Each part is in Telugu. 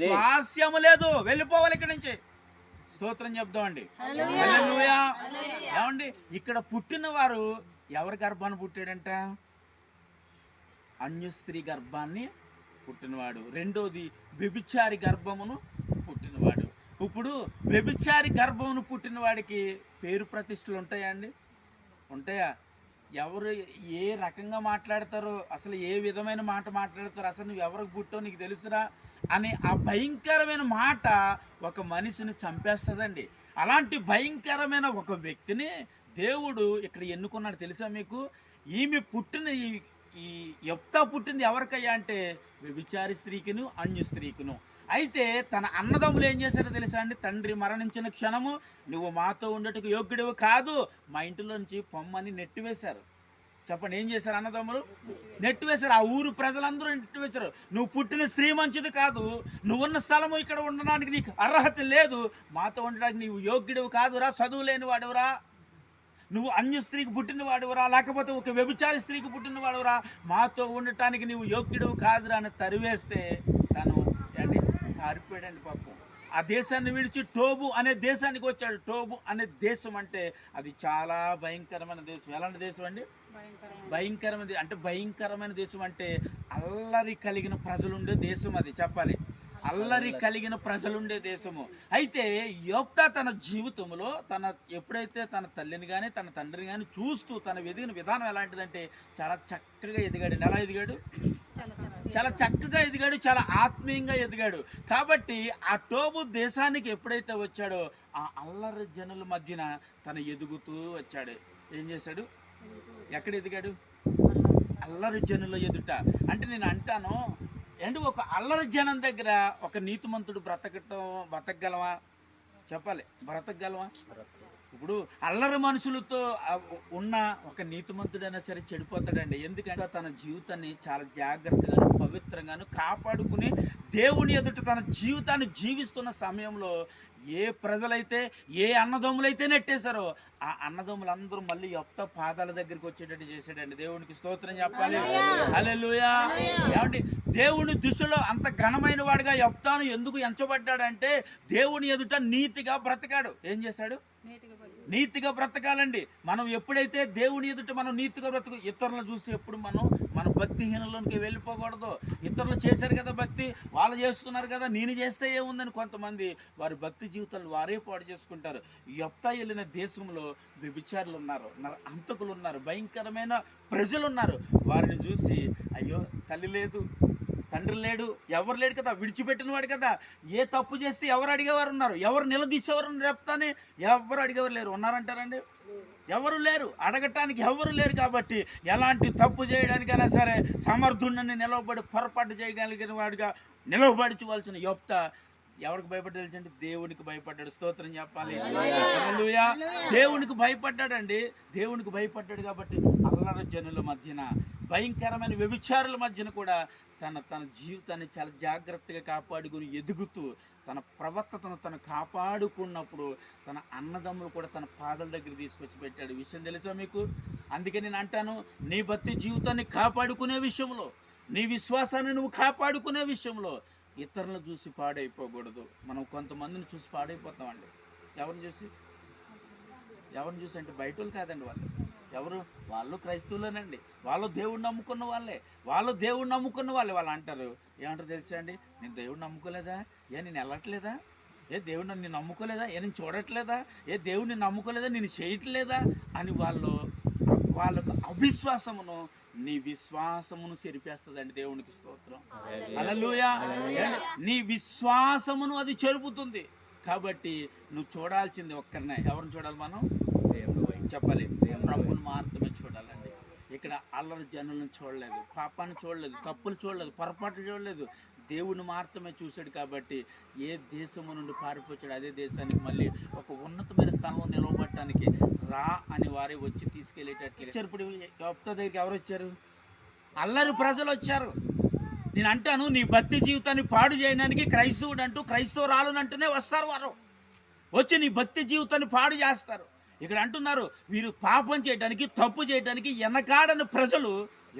స్వాస్యము లేదు, వెళ్ళిపోవాలి ఇక్కడి నుంచి. స్తోత్రం చెప్దామండి. హల్లెలూయా. ఏమండి, ఇక్కడ పుట్టిన వారు ఎవరి గర్భాన్ని పుట్టాడంట? అన్య స్త్రీ గర్భాన్ని పుట్టినవాడు. రెండోది వ్యభిచారి గర్భమును పుట్టినవాడు. ఇప్పుడు వ్యభిచారి గర్భమును పుట్టిన వాడికి పేరు ప్రతిష్టలు ఉంటాయా అండి? ఉంటాయా? ఎవరు ఏ రకంగా మాట్లాడతారో, అసలు ఏ విధమైన మాట మాట్లాడతారో, అసలు నువ్వు ఎవరికి పుట్టావు నీకు తెలుసురా అని ఆ భయంకరమైన మాట ఒక మనిషిని చంపేస్తుందండి. అలాంటి భయంకరమైన ఒక వ్యక్తిని దేవుడు ఇక్కడ ఎన్నుకున్నాడు తెలుసా మీకు? ఈమె పుట్టిన ఈ యెఫ్తా పుట్టింది ఎవరికయ్యా అంటే వ్యభిచారి స్త్రీకిను అన్య స్త్రీకును. అయితే తన అన్నదమ్ములు ఏం చేశారో తెలుసా అండి? తండ్రి మరణించిన క్షణము నువ్వు మాతో ఉండటకు యోగ్యుడివి కాదు, మా ఇంటిలో నుంచి పొమ్మని నెట్టివేశారు. చెప్పండి, ఏం చేశారు అన్నదమ్ములు? నెట్టివేశారు. ఆ ఊరు ప్రజలందరూ నెట్టివేశారు. నువ్వు పుట్టిన స్త్రీ మంచిది కాదు, నువ్వున్న స్థలము ఇక్కడ ఉండడానికి నీకు అర్హత లేదు, మాతో ఉండడానికి నీవు యోగ్యుడివి కాదురా, చదువు లేని వాడురా, నువ్వు అన్య స్త్రీకి పుట్టిన వాడువరా, లేకపోతే ఒక వ్యభిచారి స్త్రీకి పుట్టిన వాడువరా, మాతో ఉండటానికి నీవు యోగ్యుడివి కాదురా అని తరివేస్తే తను అండి పారిపోయాడండి పాపం. ఆ దేశాన్ని విడిచి టోబు అనే దేశానికి వచ్చాడు. టోబు అనే దేశం అంటే అది చాలా భయంకరమైన దేశం. ఎలాంటి దేశం అండి? భయంకరమైన, అంటే భయంకరమైన దేశం అంటే అల్లరి కలిగిన ప్రజలుండే దేశం అది. చెప్పాలి, అల్లరి కలిగిన ప్రజలుండే దేశము. అయితే యెఫ్తా తన జీవితంలో ఎప్పుడైతే తన తల్లిని కానీ తన తండ్రిని కానీ చూస్తూ తన ఎదిగిన విధానం ఎలాంటిదంటే చాలా చక్కగా ఎదిగాడు. ఎలా ఎదిగాడు? చాలా చక్కగా ఎదిగాడు, చాలా ఆత్మీయంగా ఎదిగాడు. కాబట్టి ఆ టోబు దేశానికి ఎప్పుడైతే వచ్చాడో ఆ అల్లరి జనుల మధ్యన తను ఎదుగుతూ వచ్చాడు. ఏం చేశాడు? ఎక్కడ ఎదిగాడు? అల్లరి జనుల ఎదుట. అంటే నేను అంటాను అండ్ ఒక అల్లరి జనం దగ్గర ఒక నీతిమంతుడు బ్రతకగలవా? చెప్పాలి, బ్రతకగలవా? ఇప్పుడు అల్లరి మనుషులతో ఉన్న ఒక నీతిమంతుడైనా సరే చెడిపోతాడండి. ఎందుకంటే తన జీవితాన్ని చాలా జాగ్రత్తగాను పవిత్రంగాను కాపాడుకుని దేవుని ఎదుట తన జీవితాన్ని జీవిస్తున్న సమయంలో ఏ ప్రజలైతే ఏ అన్నదమ్ములైతే నెట్టేశారో ఆ అన్నదమ్ములందరూ మళ్ళీ యెఫ్తా పాదాల దగ్గరికి వచ్చేటట్టు చేశాడండి. దేవునికి స్తోత్రం చెప్పాలి. హల్లెలూయా. ఏమండి, దేవుని దృష్టిలో అంత ఘనమైన వాడిగా యెఫ్తాను ఎందుకు ఎంచబడ్డాడంటే దేవుని ఎదుట నీతిగా బ్రతకాడు. ఏం చేశాడు? నీతిగా బ్రతకాలండి. మనం ఎప్పుడైతే దేవుని ఎదుట మనం నీతిగా ఇతరులను చూసి ఎప్పుడు మన భక్తిహీనంలోకి వెళ్ళిపోకూడదు. ఇతరులు చేశారు కదా భక్తి, వాళ్ళు చేస్తున్నారు కదా, నేను చేస్తే ఏముందని కొంతమంది వారి భక్తి జీవితాలు వారే పాడు చేసుకుంటారు. యెఫ్తా వెళ్ళిన దేశంలో వ్యభిచారులు ఉన్నారు, హంతకులు ఉన్నారు, భయంకరమైన ప్రజలు ఉన్నారు. వారిని చూసి అయ్యో తల్లి లేదు, తండ్రి లేడు, ఎవరు లేడు కదా, విడిచిపెట్టిన వాడు కదా, ఏ తప్పు చేస్తే ఎవరు అడిగేవారు ఉన్నారు? ఎవరు నిలదీసేవారు? చెప్తానే ఎవరు అడిగేవారు లేరు. ఉన్నారంటారండి? ఎవరు లేరు, అడగటానికి ఎవరు లేరు. కాబట్టి ఎలాంటి తప్పు చేయడానికైనా సరే సమర్థుడిని నిలవబడి పొరపాటు చేయగలిగిన వాడిగా నిలవబడిచవలసిన యెఫ్తా ఎవరికి భయపడ్డాడు అంటే దేవునికి భయపడ్డాడు. స్తోత్రం చెప్పాలి. హల్లెలూయా. దేవునికి భయపడ్డాడండి. దేవునికి భయపడ్డాడు కాబట్టి అల్లరి జనుల మధ్యన, భయంకరమైన వ్యభిచారుల మధ్యన కూడా తన జీవితాన్ని చాలా జాగ్రత్తగా కాపాడుకుని ఎదుగుతూ తన ప్రవర్తనను తను కాపాడుకున్నప్పుడు తన అన్నదమ్ములు కూడా తన పాదాల దగ్గర తీసుకొచ్చి పెట్టాడు. విషయం తెలుసా మీకు? అందుకే నేను అంటాను, నీ భక్తి జీవితాన్ని కాపాడుకునే విషయంలో, నీ విశ్వాసాన్ని నువ్వు కాపాడుకునే విషయంలో ఇతరులను చూసి పాడైపోకూడదు. మనం కొంతమందిని చూసి పాడైపోతామండి. ఎవరిని చూసి అంటే బయట వాళ్ళు కాదండి, వాళ్ళు క్రైస్తవులేనండి, వాళ్ళు దేవుడిని నమ్ముకున్న వాళ్ళే, వాళ్ళు అంటారు. ఏమంటారు తెలుసా అండి? నేను దేవుడిని నమ్ముకోలేదా? నేను వెళ్ళట్లేదా? దేవుడు నన్ను నమ్ముకోలేదా? నేను చూడట్లేదా? దేవుడిని నమ్ముకోలేదా? నేను చేయట్లేదా అని వాళ్ళకు అవిశ్వాసమును నీ విశ్వాసమును చెరిపేస్తుందండి. దేవునికి స్తోత్రం. హల్లెలూయా. నీ విశ్వాసమును అది చెరుపుతుంది. కాబట్టి నువ్వు చూడాల్సింది ఒక్కరినే. ఎవరిని చూడాలి మనం? చెప్పాలి, ప్రభువును మాత్రమే చూడాలండి. ఇక్కడ అల్లరి జనులను చూడలేదు, పాపాన్ని చూడలేదు, తప్పులు చూడలేదు, పొరపాట్లు చూడలేదు, దేవుని మాత్రమే చూశాడు. కాబట్టి ఏ దేశము నుండి పారిపోయాడు అదే దేశానికి మళ్ళీ ఒక ఉన్నతమైన స్థానంలో నిలవబట్టడానికి రా అని వారే వచ్చి తీసుకెళ్ళేటట్లు. ఇప్పుడు యెఫ్తా దగ్గరికి ఎవరు వచ్చారు? అల్లరి ప్రజలు వచ్చారు. నేను అంటాను, నీ భక్తి జీవితాన్ని పాడు చేయడానికి క్రైస్తవుడు అంటూ క్రైస్తవురాలు అంటూనే వస్తారు. వారు వచ్చి నీ భక్తి జీవితాన్ని పాడు చేస్తారు. ఇక్కడ అంటున్నారు వీరు పాపం చేయడానికి, తప్పు చేయడానికి వెనకాడని ప్రజలు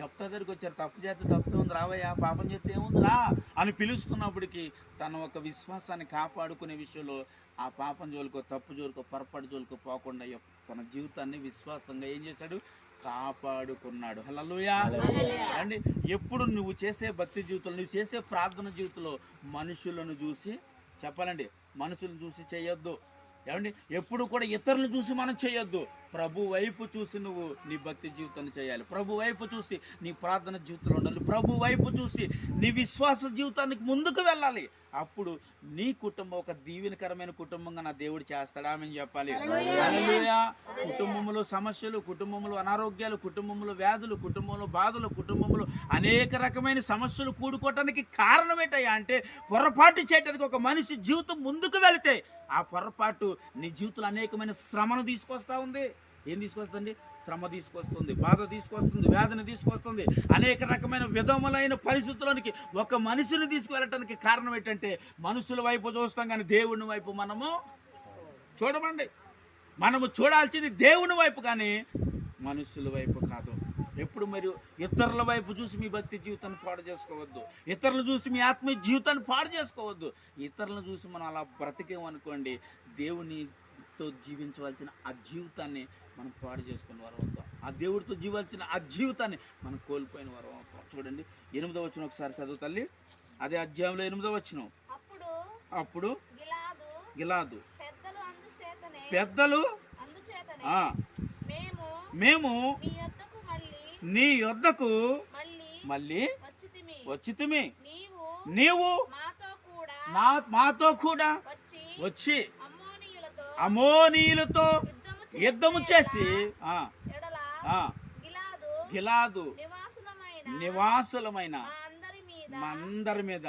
యొప్తా దగ్గరికి వచ్చారు. తప్పు చేస్తే తప్పు ఉంది, రావయ్యా, పాపం చేస్తే ఏముంది రా అని పిలుస్తున్నప్పటికీ తన ఒక విశ్వాసాన్ని కాపాడుకునే విషయంలో ఆ పాపం జోలికో, తప్పు జోలికో, పొరపాటు జోలికో పోకుండా తన జీవితాన్ని విశ్వాసంగా ఏం చేశాడు? కాపాడుకున్నాడు. హల్లెలూయా. అండి, ఎప్పుడు నువ్వు చేసే భక్తి జీవితంలో, నువ్వు చేసే ప్రార్థన జీవితంలో మనుషులను చూసి చెప్పాలండి, మనుషులను చూసి చేయొద్దు. ఏమండి, ఎప్పుడు కూడా ఇతరులను చూసి మనం చేయొద్దు. ప్రభు వైపు చూసి నువ్వు నీ భక్తి జీవితాన్ని చేయాలి. ప్రభు వైపు చూసి నీ ప్రార్థన జీవితంలో ఉండాలి. ప్రభు వైపు చూసి నీ విశ్వాస జీవితానికి ముందుకు వెళ్ళాలి. అప్పుడు నీ కుటుంబం ఒక దీవెనకరమైన కుటుంబంగా నా దేవుడు చేస్తాడు. ఆమె చెప్పాలి. హల్లెలూయా. కుటుంబంలో సమస్యలు, కుటుంబంలో అనారోగ్యాలు, కుటుంబంలో వ్యాధులు, కుటుంబంలో బాధలు, కుటుంబంలో అనేక రకమైన సమస్యలు కూడుకోవటానికి కారణం ఏంటయ్యా అంటే పొరపాటు చేయడానికి ఒక మనిషి జీవితం ముందుకు వెళితే ఆ పొరపాటు నీ జీవితంలో అనేకమైన శ్రమను తీసుకొస్తా ఉంది. ఏం తీసుకొస్తుంది? శ్రమ తీసుకొస్తుంది, బాధ తీసుకొస్తుంది, వేదన తీసుకొస్తుంది. అనేక రకమైన విధములైన పరిస్థితుల్లోనికి ఒక మనిషిని తీసుకువెళ్ళటానికి కారణం ఏంటంటే మనుషుల వైపు చూస్తాం కానీ దేవుని వైపు మనము చూడమండి. మనము చూడాల్సింది దేవుని వైపు కానీ మనుషుల వైపు కాదు. ఎప్పుడు మరి ఇతరుల వైపు చూసి మీ భక్తి జీవితాన్ని పాడు చేసుకోవద్దు. ఇతరులు చూసి మీ ఆత్మీయ జీవితాన్ని పాడు చేసుకోవద్దు. ఇతరులను చూసి మనం అలా బ్రతికేమనుకోండి, దేవునితో జీవించవలసిన ఆ జీవితాన్ని మనం పాడు చేసుకున్న వారు అవుతాం. ఆ దేవుడితో జీవించిన ఆ జీవితాన్ని మనం కోల్పోయిన వారు అవుతాం. చూడండి 8వ వచనం ఒకసారి చదువు తల్లి. అదే అధ్యాయంలో 8వ వచనం. అప్పుడు గిలాదు పెద్దలు మేము నీ యొద్దకు మళ్ళీ వచ్చితిమి, నీవు మాతో కూడా వచ్చి అమోనీయులతో యుద్ధము చేసి గిలాదు నివాసులమైన మా అందరి మీద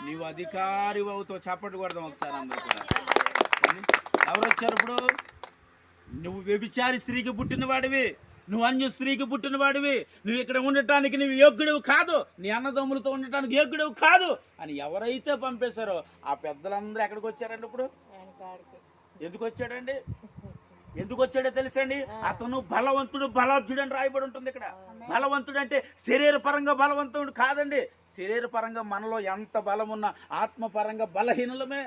నీవు అధికారి అవుతావు. చప్పట్లు కొడదాం ఒకసారి అందరూ కూడా. ఎవరు వచ్చారు ఇప్పుడు? నువ్వు వ్యభిచారి స్త్రీకి పుట్టిన వాడివి, నువ్వు అన్య స్త్రీకి పుట్టిన వాడివి, నువ్వు ఇక్కడ ఉండటానికి నువ్వు యోగ్యుడివి కాదు, నీ అన్నదమ్ములతో ఉండటానికి యోగ్యుడివి కాదు అని ఎవరైతే పంపేశారో ఆ పెద్దలందరూ ఎక్కడికి వచ్చారండి? ఇప్పుడు ఎందుకు వచ్చాడండి? ఎందుకు వచ్చాడో తెలుసండి? అతను బలవంతుడు, బలాఢ్యుడు అని రాయబడి ఉంటుంది ఇక్కడ. బలవంతుడు అంటే శరీర పరంగా బలవంతుడు కాదండి. శరీర పరంగా మనలో ఎంత బలం ఉన్నా ఆత్మపరంగా బలహీనులమే.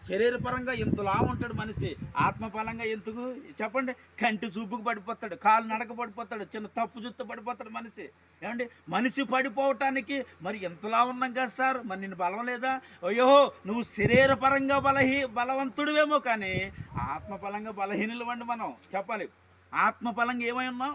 శరీర పరంగా ఎంతలా ఉంటాడు మనిషి, ఆత్మపరంగా ఎందుకు చెప్పండి? కంటి చూపుకు పడిపోతాడు, కాలు నడక పడిపోతాడు, చిన్న తప్పు చూస్తూ పడిపోతాడు మనిషి. ఏమండి, మనిషి పడిపోవటానికి మరి ఎంతలా ఉన్నాం కదా సార్, మరి నిన్ను బలం లేదా? అయ్యో, నువ్వు శరీర పరంగా బలవంతుడివేమో కానీ ఆత్మపరంగా బలహీనులమండి మనం చెప్పాలి. ఆత్మపరంగా ఏమై ఉన్నాం?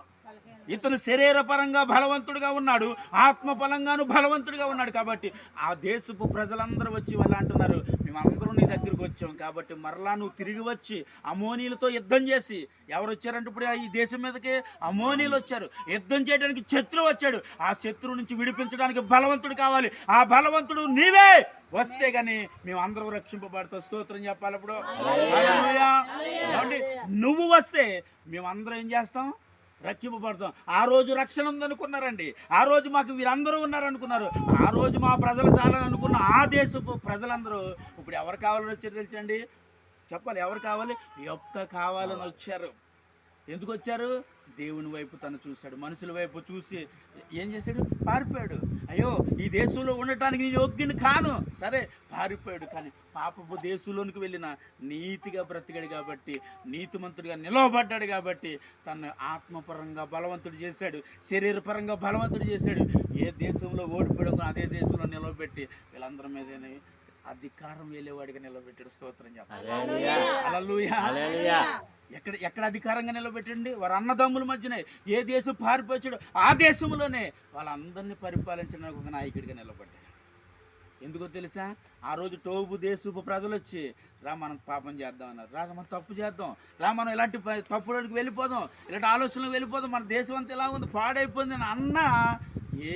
ఇతను శరీర పరంగా బలవంతుడిగా ఉన్నాడు, ఆత్మపరంగాను బలవంతుడిగా ఉన్నాడు. కాబట్టి ఆ దేశపు ప్రజలందరూ వచ్చి వాళ్ళు అంటున్నారు, మేమందరూ నీ దగ్గరికి వచ్చాం కాబట్టి మరలా నువ్వు తిరిగి వచ్చి అమోనీలతో యుద్ధం చేసి. ఎవరు వచ్చారంటే ఇప్పుడు ఈ దేశం మీదకి అమోనీలు వచ్చారు. యుద్ధం చేయడానికి శత్రువు వచ్చాడు. ఆ శత్రువు నుంచి విడిపించడానికి బలవంతుడు కావాలి. ఆ బలవంతుడు నీవే వస్తే గానీ మేమందరం రక్షింపబడతాం. స్తోత్రం చెప్పాలి. ఇప్పుడు నువ్వు వస్తే మేమందరం ఏం చేస్తాం? రక్షింపబడతాం. ఆ రోజు రక్షణ ఉందనుకున్నారండి, ఆ రోజు మాకు వీరందరూ ఉన్నారనుకున్నారు, ఆ రోజు మా ప్రజలు చాలని అనుకున్న ఆ దేశపు ప్రజలందరూ ఇప్పుడు ఎవరు కావాలని వచ్చారు తెలుసండి? చెప్పాలి, ఎవరు కావాలి? యొప్తా కావాలని వచ్చారు. ఎందుకు వచ్చారు? దేవుని వైపు తను చూశాడు, మనుషుల వైపు చూసి ఏం చేశాడు? పారిపోయాడు. అయ్యో, ఈ దేశంలో ఉండటానికి నేను యోగ్యుని కాను, సరే పారిపోయాడు. కానీ పాపపు దేశంలోనికి వెళ్ళిన నీతిగా బ్రతికాడు కాబట్టి, నీతిమంతుడిగా నిలవబడ్డాడు కాబట్టి తను ఆత్మపరంగా బలవంతుడు చేశాడు, శరీరపరంగా బలవంతుడు చేశాడు. ఏ దేశంలో ఓడిపోయాడో అదే దేశంలో నిలవబెట్టి వీళ్ళందరి మీద అధికారం వెళ్ళేవాడిగా నిలబెట్టాడు. స్తోత్రం చెప్పాలి. హల్లెలూయా. ఎక్కడ అధికారంగా నిలబెట్టండి? వారు అన్నదమ్ముల మధ్యనే ఏ దేశం పారిపోయాడో ఆ దేశంలోనే వాళ్ళందరినీ పరిపాలించడానికి ఒక నాయకుడిగా నిలబడ్డాడు. ఎందుకో తెలుసా? ఆ రోజు టోబు దేశపు ప్రజలు వచ్చి, రా మనం పాపం చేద్దాం అన్నారు. రా మనం తప్పు చేద్దాం, రా మనం ఇలాంటి తప్పులోకి వెళ్ళిపోదాం, ఇలాంటి ఆలోచనలు వెళ్ళిపోదాం, మన దేశం అంతా ఎలా ఉంది, పాడైపోయింది అని అన్న ఏ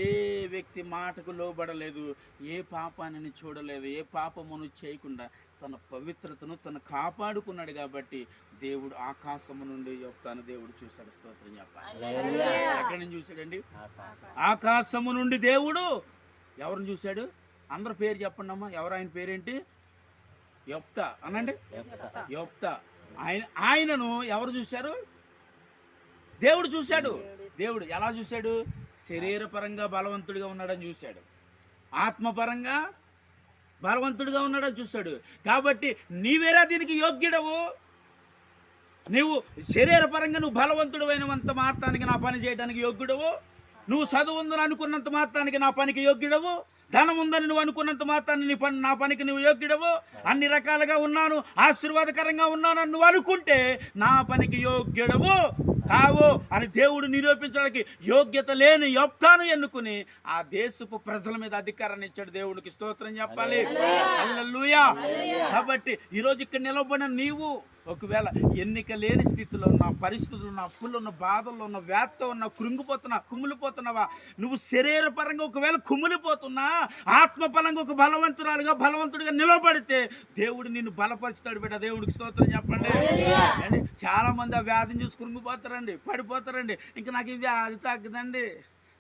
వ్యక్తి మాటకు లోబడలేదు, ఏ పాపాన్ని చూడలేదు, ఏ పాపమును చేయకుండా తన పవిత్రతను తను కాపాడుకున్నాడు. కాబట్టి దేవుడు ఆకాశము నుండి యొప్తాను దేవుడు చూశాడు. స్తోత్రం చెప్పాలి. ఎక్కడి నుంచి చూశాడండి? ఆకాశము నుండి దేవుడు ఎవరిని చూశాడు? అందరు పేరు చెప్పండి అమ్మా. ఎవరు ఆయన పేరేంటి? యొప్తా అనండి. యొప్తా ఆయనను ఎవరు చూశారు? దేవుడు చూశాడు. దేవుడు ఎలా చూశాడు? శరీరపరంగా బలవంతుడిగా ఉన్నాడని చూశాడు, ఆత్మపరంగా బలవంతుడిగా ఉన్నాడని చూశాడు. కాబట్టి నీవేరా దీనికి యోగ్యుడవు? నువ్వు శరీరపరంగా నువ్వు బలవంతుడు అయినంత మాత్రానికి నా పని చేయడానికి యోగ్యుడవు? నువ్వు చదువు ఉందని అనుకున్నంత మాత్రానికి నా పనికి యోగ్యుడవు? ధనం ఉందని నువ్వు అనుకున్నంత మాత్రాన్ని నా పనికి నువ్వు యోగ్యుడవు? అన్ని రకాలుగా ఉన్నాను, ఆశీర్వాదకరంగా ఉన్నాను నువ్వు అనుకుంటే నా పనికి యోగ్యుడవు కావు అని దేవుడు నిరూపించడానికి యోగ్యత లేని యొప్తాను ఎన్నుకుని ఆ దేశపు ప్రజల మీద అధికారాన్ని ఇచ్చాడు. దేవుడికి స్తోత్రం చెప్పాలి. హల్లెలూయా. కాబట్టి ఈరోజు ఇక్కడ నిలబడిన నీవు ఒకవేళ ఎన్నిక లేని స్థితిలో ఉన్న, పరిస్థితులు ఉన్న, అప్పుల్లో ఉన్న, బాధల్లో ఉన్న, వ్యాధితో ఉన్న, కుమిలిపోతున్నావా? నువ్వు శరీరపరంగా ఒకవేళ కుమిలిపోతున్నా, ఆత్మపరంగా ఒక బలవంతుడిగా నిలబడితే దేవుడు నిన్ను బలపరుచుతాడు బిడ్డ. దేవుడికి స్తోత్రం చెప్పండి. చాలా మంది ఆ వ్యాధిని చూసి కృంగిపోతారండి, పడిపోతారండి. ఇంకా నాకు ఈ వ్యాధి తగ్గదండి,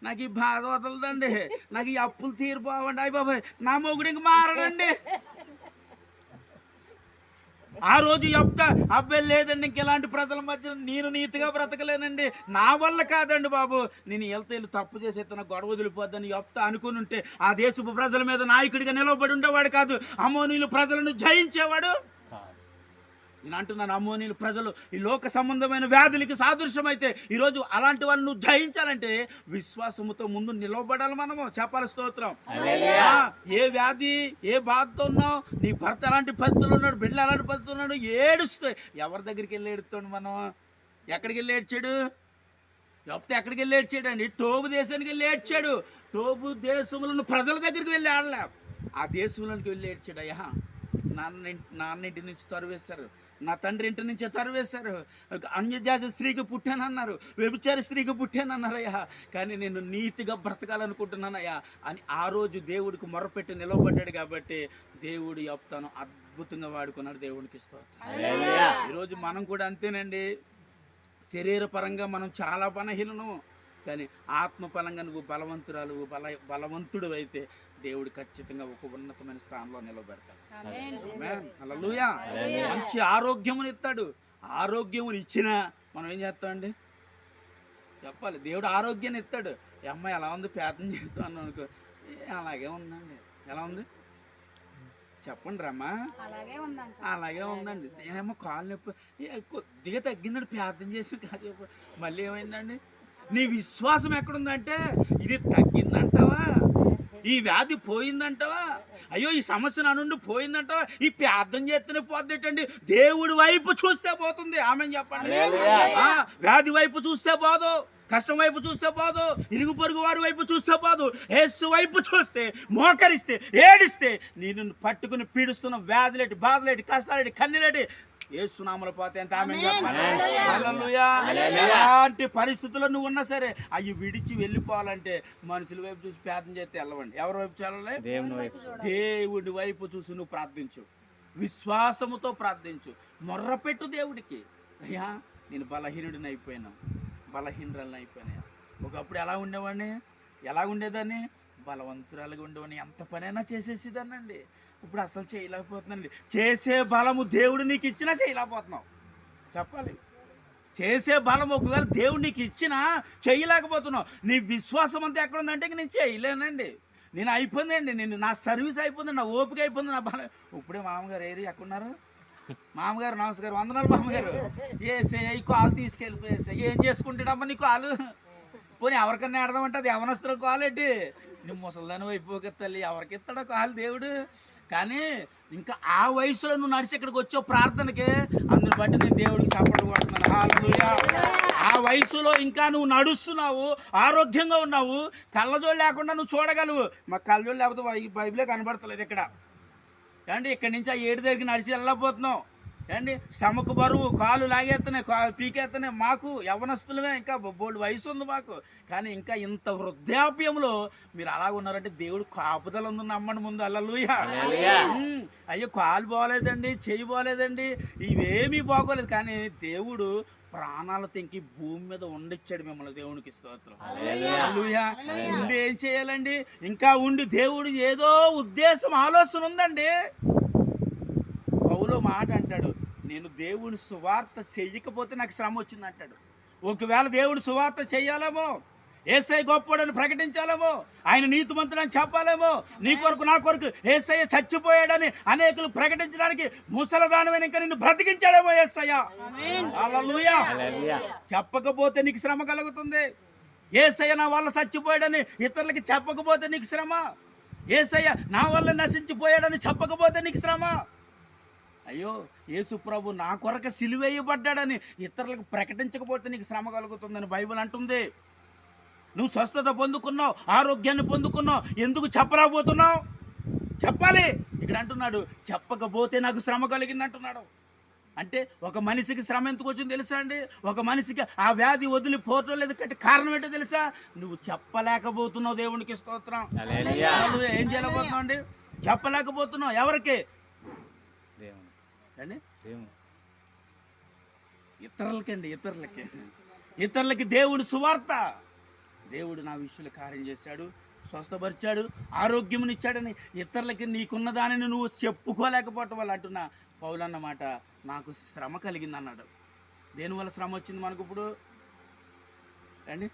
నాకు ఈ బాధ వదలదండి, నాకు ఈ అప్పులు తీరిపోవండి, అయ్యి బాబాయ్ నా మొగుడు ఇంక మారడండి. ఆ రోజు చెప్తా, అబ్బాయి లేదండి ఇంక ఇలాంటి ప్రజల మధ్య నేను నీతిగా బ్రతకలేనండి, నా వల్ల కాదండి బాబు, నేను వెళ్తే తప్పు చేసేస్తున్న గొడవ వదిలిపోద్దని చెప్తా అనుకుని ఉంటే ఆ దేశపు ప్రజల మీద నాయకుడిగా నిలబడి ఉండేవాడు కాదు, అమ్మోనీయులు ప్రజలను జయించేవాడు. నేను అంటున్నాను, అమ్మోనీయులు ప్రజలు ఈ లోక సంబంధమైన వ్యాధులకి సాదృశ్యమైతే ఈరోజు అలాంటి వాళ్ళని నువ్వు జయించాలంటే విశ్వాసముతో ముందు నిలబడాలి. మనము చెప్పాలి స్తోత్రం. ఏ వ్యాధి, ఏ బాధతో ఉన్నావు, నీ భర్త అలాంటి పద్ధతులు ఉన్నాడు, బిడ్డలు అలాంటి పద్ధతులు ఉన్నాడు, ఏడుస్తాయి. ఎవరి దగ్గరికి వెళ్ళి ఏడుస్తాడు? మనం ఎక్కడికి వెళ్ళి ఏడ్చాడు? చెప్తే ఎక్కడికి వెళ్ళి ఏడ్చాడు అండి? టోబు దేశానికి వెళ్ళి ఏడ్చాడు. టోబు దేశంలో ప్రజల దగ్గరికి వెళ్ళి ఆడలే, ఆ దేశంలోనికి వెళ్ళి ఏడ్చాడు. అయ్యా నాన్న ఇంటి నుంచి తరువేశారు, నా తండ్రి ఇంటి నుంచే తరువేశారు, అన్యజాతి స్త్రీకి పుట్టానన్నారు, వ్యభిచారి స్త్రీకి పుట్టానన్నారయ్యా, కానీ నేను నీతిగా బ్రతకాలనుకుంటున్నానయ్యా అని ఆ రోజు దేవుడికి మొరపెట్టి నిలవబడ్డాడు. కాబట్టి దేవుడు చెప్తాను అద్భుతంగా వాడుకున్నాడు. దేవుడికి స్తోత్రం. ఈరోజు మనం కూడా అంతేనండి. శరీరపరంగా మనం చాలా బలహీనము, కానీ ఆత్మపరంగా నువ్వు బలవంతుడు అయితే దేవుడు ఖచ్చితంగా ఒక ఉన్నతమైన స్థానంలో నిలబెడతాడు. హల్లెలూయా. మంచి ఆరోగ్యముని ఇస్తాడు. ఆరోగ్యముని ఇచ్చినా మనం ఏం చేస్తామండి? చెప్పాలి. దేవుడు ఆరోగ్యాన్ని ఇస్తాడు. అమ్మాయి ఎలా ఉంది ప్రార్థన చేస్తాను అనుకో, అలాగే ఉందండి. ఎలా ఉంది చెప్పండి రమ్మా, అలాగే ఉందండి. ఏమో కాళ్ళు నొప్పి కొద్దిగా తగ్గిందండి ప్రార్థన చేసి కాదు, మళ్ళీ ఏమైందండి? నీ విశ్వాసం ఎక్కడుందంటే ఇది తగ్గిందంటావా, ఈ వ్యాధి పోయిందంటావా, అయ్యో ఈ సమస్య నా నుండి పోయిందంటావా? ఈ ప్రార్థన చేస్తేనే పోద్దేటండి, దేవుడి వైపు చూస్తే పోతుంది. ఆమెను చెప్పండి. వ్యాధి వైపు చూస్తే పోదు, కష్టం వైపు చూస్తే పోదు, ఇరుగు పొరుగు వారి వైపు చూస్తే పోదు, యేసు వైపు చూస్తే, మోకరిస్తే, ఏడిస్తే నిన్ను పట్టుకుని పీడిస్తున్న వ్యాధులేటి, బాధలేటి, కష్టాలేటి, కన్నీలేటి యేసు నామములో పోతే ఎంత ఆమేన్ చెప్పండి. హల్లెలూయా. ఎలాంటి పరిస్థితుల్లో నువ్వు ఉన్నా సరే అవి విడిచి వెళ్ళిపోవాలంటే మనుషుల వైపు చూసి ప్రార్థన చేస్తే వెళ్ళవండి. ఎవరి వైపు చేయాలి? దేవుడి వైపు చూసి నువ్వు ప్రార్థించు, విశ్వాసముతో ప్రార్థించు, మొర్రపెట్టు దేవుడికి. అయ్యా నేను బలహీనుడిని అయిపోయినా, బలహీనరాలని అయిపోయినా. ఒకప్పుడు ఎలా ఉండేవాడిని, ఎలా ఉండేదాన్ని? బలవంతురాలుగా ఉండేవాడిని, ఎంత పనైనా చేసేసేదాన్నండి. ఇప్పుడు అసలు చేయలేకపోతున్నాండి. చేసే బలము దేవుడు నీకు ఇచ్చినా చేయలేకపోతున్నావు. చెప్పాలి. చేసే బలం ఒకవేళ దేవుడు నీకు ఇచ్చినా చేయలేకపోతున్నావు. నీ విశ్వాసం అంతా ఎక్కడ ఉందంటే ఇంక నేను చేయలేనండి, నేను అయిపోయిందండి, నా సర్వీస్ అయిపోయింది, నా ఓపిక అయిపోయింది, నా బలం. ఇప్పుడే మామగారు ఎక్కడున్నారు? మామగారు నమస్కారం, వందనాలు మామగారు. వేసే ఈ కాలు తీసుకెళ్ళిపోయేసా, ఏం చేసుకుంటాడమ్మా నీ కాలు? పోనీ ఎవరికన్నా ఆడదామంటే అది ఎవరొస్తారో కాలు ఏంటి? నీ ముసలిదాని అయిపోక తల్లి, ఎవరికి ఇస్తాడో కాలు దేవుడు? కానీ ఇంకా ఆ వయసులో నువ్వు నడిచి ఇక్కడికి వచ్చావు ప్రార్థనకి, అందుని బట్టి నేను దేవుడికి చప్పట్లు కొడుతున్నాను. హల్లెలూయా. ఆ వయసులో ఇంకా నువ్వు నడుస్తున్నావు, ఆరోగ్యంగా ఉన్నావు, కళ్ళజోడు లేకుండా నువ్వు చూడగలవు. మాకు కళ్ళజోడు లేకపోతే బైబిలే కనబడతలేదు ఇక్కడ. ఏమండి ఇక్కడి నుంచి ఆ ఏడు దగ్గరికి నడిచి వెళ్ళకపోతున్నావు. ఏమండి శ్రమకు బరువు, కాలు లాగేస్తున్నాయి, పీకేస్తున్నాయి. మాకు యవ్వనస్తులమే, ఇంకా బోల్డ్ వయసు ఉంది మాకు, కానీ ఇంకా ఇంత వృద్ధాప్యంలో మీరు అలాగ ఉన్నారంటే దేవుడు కాపుదల ఉంది. నమ్మండి ముందు. హల్లెలూయా. అయ్యో కాలు బాగోలేదండి, చెయ్యి బాగోలేదండి, ఇవేమీ బాగోలేదు, కానీ దేవుడు ప్రాణాలు తెంకి భూమి మీద ఉండిచ్చాడు మిమ్మల్ని. దేవునికి స్తోత్రం. హల్లెలూయా. ఉండి ఏం చేయాలండి? ఇంకా ఉండి దేవుడు ఏదో ఉద్దేశం, ఆలోచన ఉందండి. పౌలు మాట అంటాడు, నేను దేవుని సువార్త చెయ్యకపోతే నాకు శ్రమ వచ్చింది అంటాడు. ఒకవేళ దేవుడు సువార్త చెయ్యాలేమో, యేసయ్య గొప్పోడని ప్రకటించాలేమో, ఆయన నీతిమంతుడని చెప్పాలేమో, నీ కొరకు నా కొరకు యేసయ్య చచ్చిపోయాడని అనేకులు ప్రకటించడానికి ముసలదానమైన ఇంకా నిన్ను బ్రతికించాడేమో యేసయ్య. హల్లెలూయా. చెప్పకపోతే నీకు శ్రమ కలుగుతుంది. యేసయ్య నా వల్ల చచ్చిపోయాడని ఇతరులకి చెప్పకపోతే నీకు శ్రమ. యేసయ్య నా వల్ల నశించిపోయాడని చెప్పకపోతే నీకు శ్రమ. అయ్యో యేసు ప్రభు నా కొరకు సిలువేయబడ్డాడని ఇతరులకు ప్రకటించకపోతే నీకు శ్రమ కలుగుతుందని బైబిల్ అంటుంది. నువ్వు స్వస్థత పొందుకున్నావు, ఆరోగ్యాన్ని పొందుకున్నావు, ఎందుకు చెప్పలేకపోతున్నావు? చెప్పాలి. ఇక్కడ అంటున్నాడు చెప్పకపోతే నాకు శ్రమ కలిగింది అంటున్నాడు. అంటే ఒక మనిషికి శ్రమ ఎందుకు వచ్చింది తెలుసా అండి? ఒక మనిషికి ఆ వ్యాధి వదిలిపోవటం లేదు కంటే కారణం ఏంటో తెలుసా? నువ్వు చెప్పలేకపోతున్నావు. దేవునికి స్తోత్రం. ఏం చేయలేకపోతున్నావు అండి? చెప్పలేకపోతున్నావు. ఎవరికి? అండి ఇతరులకండి. ఇతరులకి దేవుడి సువార్త. దేవుడు నా విషయంలో కార్యం చేశాడు, స్వస్థపరిచాడు, ఆరోగ్యమునిచ్చాడని ఇతరులకి నీకున్న దానిని నువ్వు చెప్పుకోలేకపోవటం వల్ల అంటున్నా పౌలు అన్నమాట నాకు శ్రమ కలిగింది అన్నాడు. దేనివల్ల శ్రమ వచ్చింది మనకు? ఇప్పుడు అండి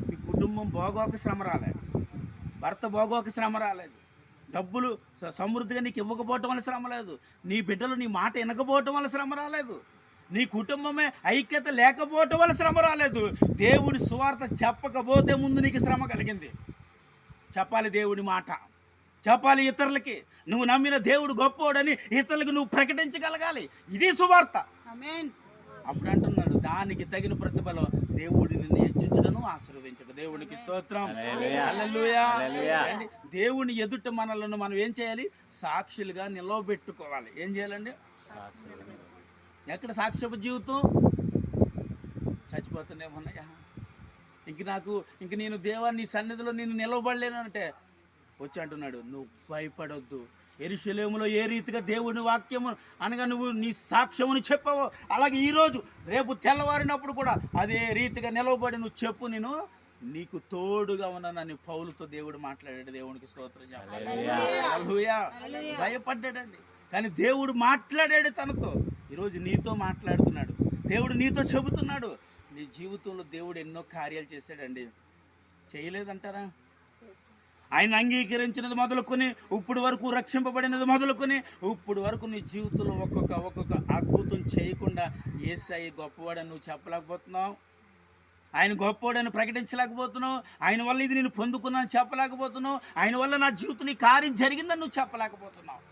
మీ కుటుంబం బాగోక శ్రమ రాలేదు, భర్త బాగోక శ్రమ రాలేదు, డబ్బులు సమృద్ధిగా నీకు ఇవ్వకపోవటం వల్ల శ్రమ లేదు, నీ బిడ్డలు నీ మాట వినకపోవటం వల్ల శ్రమ రాలేదు, నీ కుటుంబమే ఐక్యత లేకపోవటం వల్ల శ్రమ రాలేదు. దేవుడి సువార్త చెప్పకపోతే ముందు నీకు శ్రమ కలిగింది. చెప్పాలి దేవుడి మాట, చెప్పాలి ఇతరులకి. నువ్వు నమ్మిన దేవుడు గొప్పోడని ఇతరులకు నువ్వు ప్రకటించగలగాలి. ఇది సువార్త. అప్పుడు అంటున్నాడు దానికి తగిన ప్రతిఫలం దేవుడి నిన్ను హెచ్చించడను ఆశీర్వదించడం. దేవుడికి స్తోత్రం. హల్లెలూయా. దేవుని ఎదుట మనలను మనం ఏం చేయాలి? సాక్షులుగా నిలవబెట్టుకోవాలి. ఏం చేయాలండి? ఎక్కడ సాక్ష్యపు జీవితం? చచ్చిపోతున్నాయేమన్నాయా? ఇంక నేను దేవా నీ సన్నిధిలో నేను నిలవబడలేను అంటే వచ్చి అంటున్నాడు నువ్వు భయపడొద్దు. యెరూషలేములో ఏ రీతిగా దేవుని వాక్యము అనగా నువ్వు నీ సాక్ష్యమును చెప్పావో అలాగే ఈరోజు రేపు తెల్లవారినప్పుడు కూడా అదే రీతిగా నిలవబడి నువ్వు చెప్పు, నేను నీకు తోడుగా ఉన్నానని పౌలుతో దేవుడు మాట్లాడాడు. దేవునికి స్తోత్రం. హల్లెలూయా. భయపడ్డాడండి, కానీ దేవుడు మాట్లాడాడు తనతో. ఈరోజు నీతో మాట్లాడుతున్నాడు. దేవుడు నీతో చెబుతున్నాడు. నీ జీవితంలో దేవుడు ఎన్నో కార్యాలు చేశాడండి. చేయలేదంటారా? ఆయన అంగీకరించినది మొదలుకొని ఇప్పుడు వరకు, రక్షింపబడినది మొదలుకొని ఇప్పుడు వరకు నీ జీవితంలో ఒక్కొక్క అద్భుతం చేయకుండా యేసయ్య గొప్పవాడని నువ్వు చెప్పలేకపోతున్నావు. ఆయన గొప్పవాడని ప్రకటించలేకపోతున్నావు. ఆయన వల్ల ఇది నేను పొందుకున్నాను చెప్పలేకపోతున్నావు. ఆయన వల్ల నా జీవితం ఈ కార్యం జరిగిందని నువ్వు చెప్పలేకపోతున్నావు.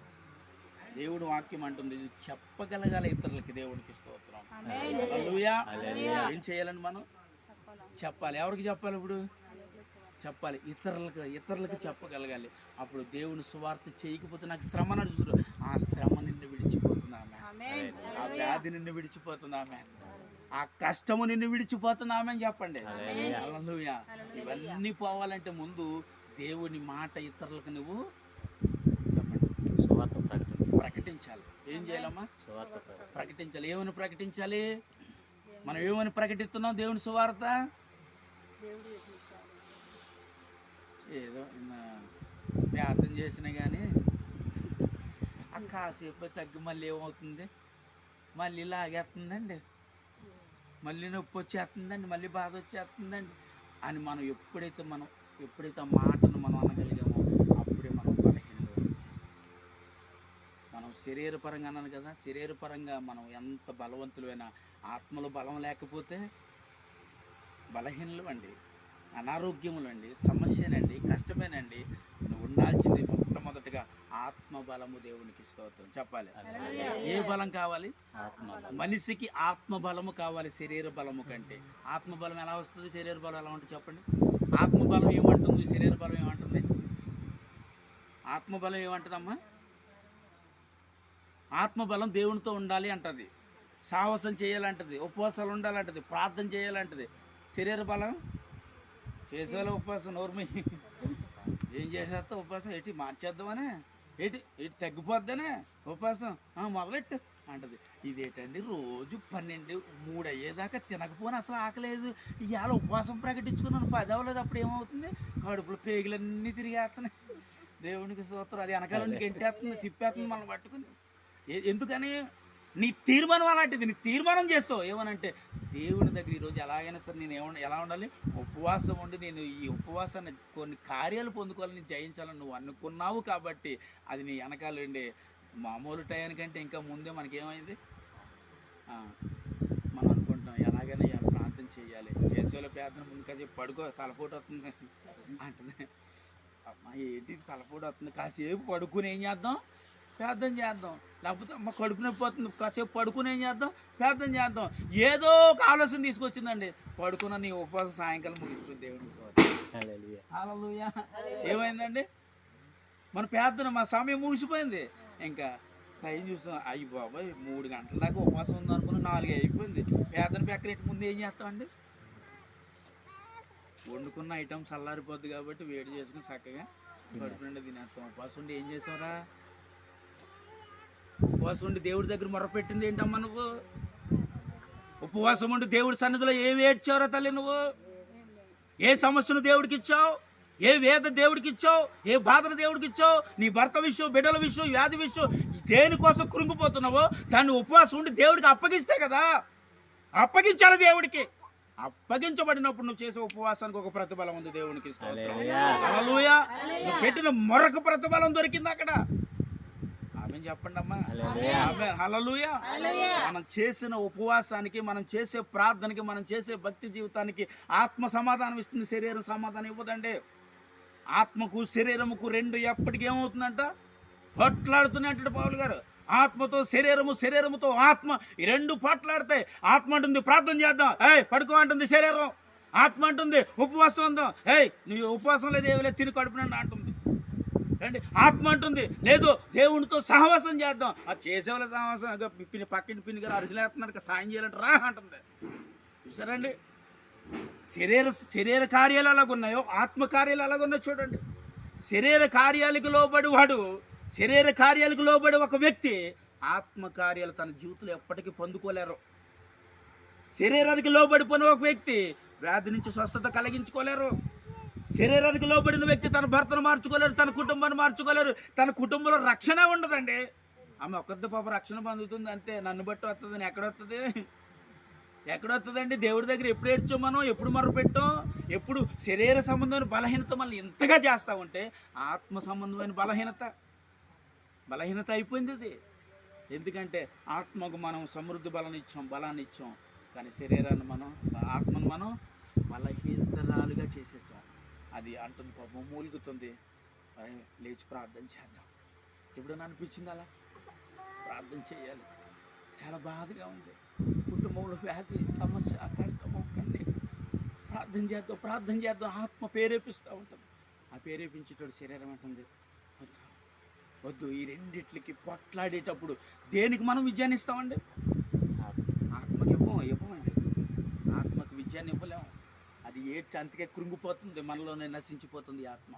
దేవుడు వాక్యం అంటుంది చెప్పగలగాలి ఇతరులకి. దేవుడికి స్తోత్రం. హల్లెలూయా. ఏం చేయాలని మనం చెప్పాలి. ఎవరికి చెప్పాలి? ఇప్పుడు చెప్పాలి, ఇతరులకు చెప్పగలగాలి. అప్పుడు దేవుని సువార్త చేయకపోతే నాకు శ్రమ నడుచుడు. ఆ శ్రమ నిన్ను విడిచిపోతున్నామే, ఆ వ్యాధి నిన్ను విడిచిపోతున్నామే, ఆ కష్టము నిన్ను విడిచిపోతున్నామే అని చెప్పండి. హల్లెలూయా. ఇవన్నీ పోవాలంటే ముందు దేవుని మాట ఇతరులకు నువ్వు ప్రకటించాలి. ఏం చేయాలమ్మా? ప్రకటించాలి. ఏమని ప్రకటించాలి? మనం ఏమని ప్రకటిస్తున్నాం దేవుని సువార్త? ఏదో ప్రార్థన చేసినా కానీ కాసేపు తగ్గి మళ్ళీ ఏమవుతుంది? మళ్ళీ లాగేస్తుందండి, మళ్ళీ నొప్పి వచ్చేస్తుందండి, మళ్ళీ బాధ వచ్చేస్తుందండి అని మనం ఎప్పుడైతే ఆ మాటను మనం అనగలిగామో అప్పుడే మనం బలహీనలు. మనం శరీరపరంగా అన్నాను కదా, శరీరపరంగా మనం ఎంత బలవంతులైనా ఆత్మలో బలం లేకపోతే బలహీనలు అండి, అనారోగ్యములండి, సమస్యనండి, కష్టమేనండి. నువ్వు ఉండాల్సింది మొట్టమొదటిగా ఆత్మబలము. దేవునికి స్తోత్రం చెప్పాలి. ఏ బలం కావాలి? మనిషికి ఆత్మబలము కావాలి శరీర బలము కంటే. ఆత్మబలం ఎలా వస్తుంది? శరీర బలం ఎలా ఉంటుంది చెప్పండి? ఆత్మబలం ఏమంటుంది? శరీర బలం ఏమంటుంది? ఆత్మబలం ఏమంటుందమ్మా? ఆత్మబలం దేవునితో ఉండాలి అంటది, సాహసం చేయాలంటది, ఉపవాసాలు ఉండాలంటది, ప్రార్థన చేయాలంటది. శరీర బలం చేసేవాళ్ళ ఉపవాసం నోర్మి ఏం చేసేస్తా ఉపవాసం ఏంటి మార్చేద్దామనే, ఏంటి తగ్గిపోద్దనే ఉపవాసం మొదలెట్టు అంటది. ఇదేంటండి రోజు 12-3 అయ్యేదాకా తినకపోయినా అసలు ఆకలేదు, ఇవాళ ఉపవాసం ప్రకటించుకున్నాను 10 అవ్వలేదు, అప్పుడు ఏమవుతుంది? కడుపులో పేగులన్నీ తిరిగేస్తున్నాయి. దేవునికి స్తోత్రం. అది వెనకాల నుంచి గెంటేస్తుంది, తిప్పేస్తుంది మనం పట్టుకుని. ఎందుకని? నీ తీర్మానం అలాంటిది. నీ తీర్మానం చేస్తావు ఏమనంటే, దేవుని దగ్గర ఈరోజు ఎలాగైనా సరే నేను ఎలా ఉండాలి, ఉపవాసం ఉండి నేను ఈ ఉపవాసాన్ని కొన్ని కార్యాలు పొందుకోవాలని జయించాలని నువ్వు అనుకున్నావు కాబట్టి అది నీ వెనకాలండి. మామూలు టయానికంటే ఇంకా ముందే మనకేమైంది, మనం అనుకుంటాం ఎలాగైనా ప్రార్థన చేయాలి, చేసేవాళ్ళ ప్రార్థన ముందు కాసేపు పడుకో, తలపోటు వస్తుంది అంటుంది. అమ్మ ఏంటి తలపోటు వస్తుంది, కాసేపు పడుకుని ఏం చేద్దాం, ప్రార్థన చేద్దాం. లేకపోతే అమ్మ కడుపు నొప్పి పోతుంది, కాసేపు పడుకుని ఏం చేద్దాం, ప్రార్థన చేద్దాం. ఏదో ఒక ఆలోచన తీసుకొచ్చిందండి, పడుకున్న నీ ఉపవాసం సాయంకాలం ముగిస్తుంది. దేవుని హల్లెలూయా. ఏమైందండి, మన ప్రార్థన మన సమయం ముగిసిపోయింది. ఇంకా టైం చూస్తాం, అయ్యి బాబాయ్ 3 గంటల దాకా ఉపవాసం ఉంది అనుకున్న 4 అయిపోయింది. ప్రార్థన పెక్కరెట్టి ముందు ఏం చేస్తామండి, వండుకున్న ఐటమ్ చల్లారిపోద్ది కాబట్టి వేడి చేసుకుని చక్కగా కడుపు నిండా తినేస్తాం. ఉపవాసం ఉండి ఏం చేసావురా, ఉపవాసం ఉండి దేవుడి దగ్గర మొరపెట్టింది ఏంటమ్మా నువ్వు, ఉపవాసం ఉండి దేవుడి సన్నిధిలో ఏం ఏడ్చావురా తల్లి నువ్వు, ఏ సమస్యను దేవుడికి ఇచ్చావు, ఏ వేద దేవుడికి ఇచ్చావు, ఏ బాధను దేవుడికి ఇచ్చావు, నీ భర్త విషయం, బిడ్డల విషయం, వ్యాధి విషయం, దేనికోసం కృంగిపోతున్నావో దాన్ని ఉపవాసం ఉండి దేవుడికి అప్పగిస్తే కదా, అప్పగించాలి దేవుడికి. అప్పగించబడినప్పుడు నువ్వు చేసే ఉపవాసానికి ఒక ప్రతిఫలం ఉంది దేవునికి. హల్లెలూయా. నువ్వు పెట్టిన మరొక ప్రతిఫలం దొరికింది అక్కడ. ఆమేన్ చెప్పండి అమ్మా. ఆమేన్. హల్లెలూయా. మనం చేసిన ఉపవాసానికి, మనం చేసే ప్రార్థనకి, మనం చేసే భక్తి జీవితానికి ఆత్మ సమాధానం ఇస్తుంది, శరీరం సమాధానం ఇవ్వదండి. ఆత్మకు శరీరముకు రెండు ఎప్పటికీ ఏమవుతుందంట, పొట్లాడుతున్నట్టు పౌలు గారు. ఆత్మతో శరీరము, శరీరముతో ఆత్మ, ఈ రెండు పోట్లాడతాయి. ఆత్మ అంటుంది ప్రార్థన చేద్దాం, పడుకో అంటుంది శరీరం. ఆత్మ అంటుంది ఉపవాసం ఉందాం, నువ్వు ఉపవాసం లేదు ఏమి లేదు తిని కడుపునండి అంటుంది. రండి, ఆత్మ అంటుంది లేదు దేవునితో సహవాసం చేద్దాం. ఆ చేసేవాళ్ళ సహవాసం పిన్ని పక్కింటి పిన్ని గారు అరిసిలేస్తున్నాడు సాయం చేయాలంటే రా అంటుంది. చూసారండి, శరీర కార్యాలు అలాగున్నాయో ఆత్మ కార్యాలు అలాగున్నాయో చూడండి. శరీర కార్యాలకు లోబడి వాడు, శరీర కార్యాలకు లోబడి ఒక వ్యక్తి ఆత్మ కార్యాలు తన జీవితంలో ఎప్పటికీ పొందుకోలేరు. శరీరానికి లోబడిపోయిన ఒక వ్యక్తి వ్యాధి నుంచి స్వస్థత కలిగించుకోలేరు. శరీరానికి లోబడిన వ్యక్తి తన భర్తను మార్చుకోలేరు, తన కుటుంబాన్ని మార్చుకోలేరు, తన కుటుంబంలో రక్షణ ఉండదండి. ఆమె ఒక్కరితో పాప రక్షణ పొందుతుంది అంతే. నన్ను బట్టి వస్తుంది, ఎక్కడొస్తుందండి? దేవుడి దగ్గర ఎప్పుడు ఏడ్చాం మనం, ఎప్పుడు మొరపెట్టాం, ఎప్పుడు శరీర సంబంధమైన బలహీనత మనల్ని ఇంతగా చేస్తూ ఉంటే ఆత్మ సంబంధమైన బలహీనత అయిపోయింది అది. ఎందుకంటే ఆత్మకు మనం సమృద్ధి బలాన్ని ఇచ్చాం, కానీ శరీరాన్ని ఆత్మను మనం బలహీనతరాలుగా చేసేసాం. అది అంటుంది పాపం, మూలుగుతుంది. లేచి ప్రార్థన చేద్దాం. ఎప్పుడైనా అనిపించింది అలా ప్రార్థన చేయాలి? చాలా బాధగా ఉంది, కుటుంబంలో వ్యాధి, సమస్య, కష్టము, కన్నీరు. ప్రార్థన చేద్దాం. ఆత్మ ప్రేరేపిస్తూ ఉంటుంది. ఆ ప్రేరేపించేటప్పుడు శరీరం అంటుంది వద్దు. ఈ రెండిట్లకి పొట్లాడేటప్పుడు దేనికి మనం విజయాన్ని ఇస్తామండి? ఆత్మకి ఇవ్వమండి. ఆత్మకు విజయాన్ని ఇవ్వలేము. అది ఏడ్చి అంతకే కృంగిపోతుంది, మనలోనే నశించిపోతుంది ఆత్మ.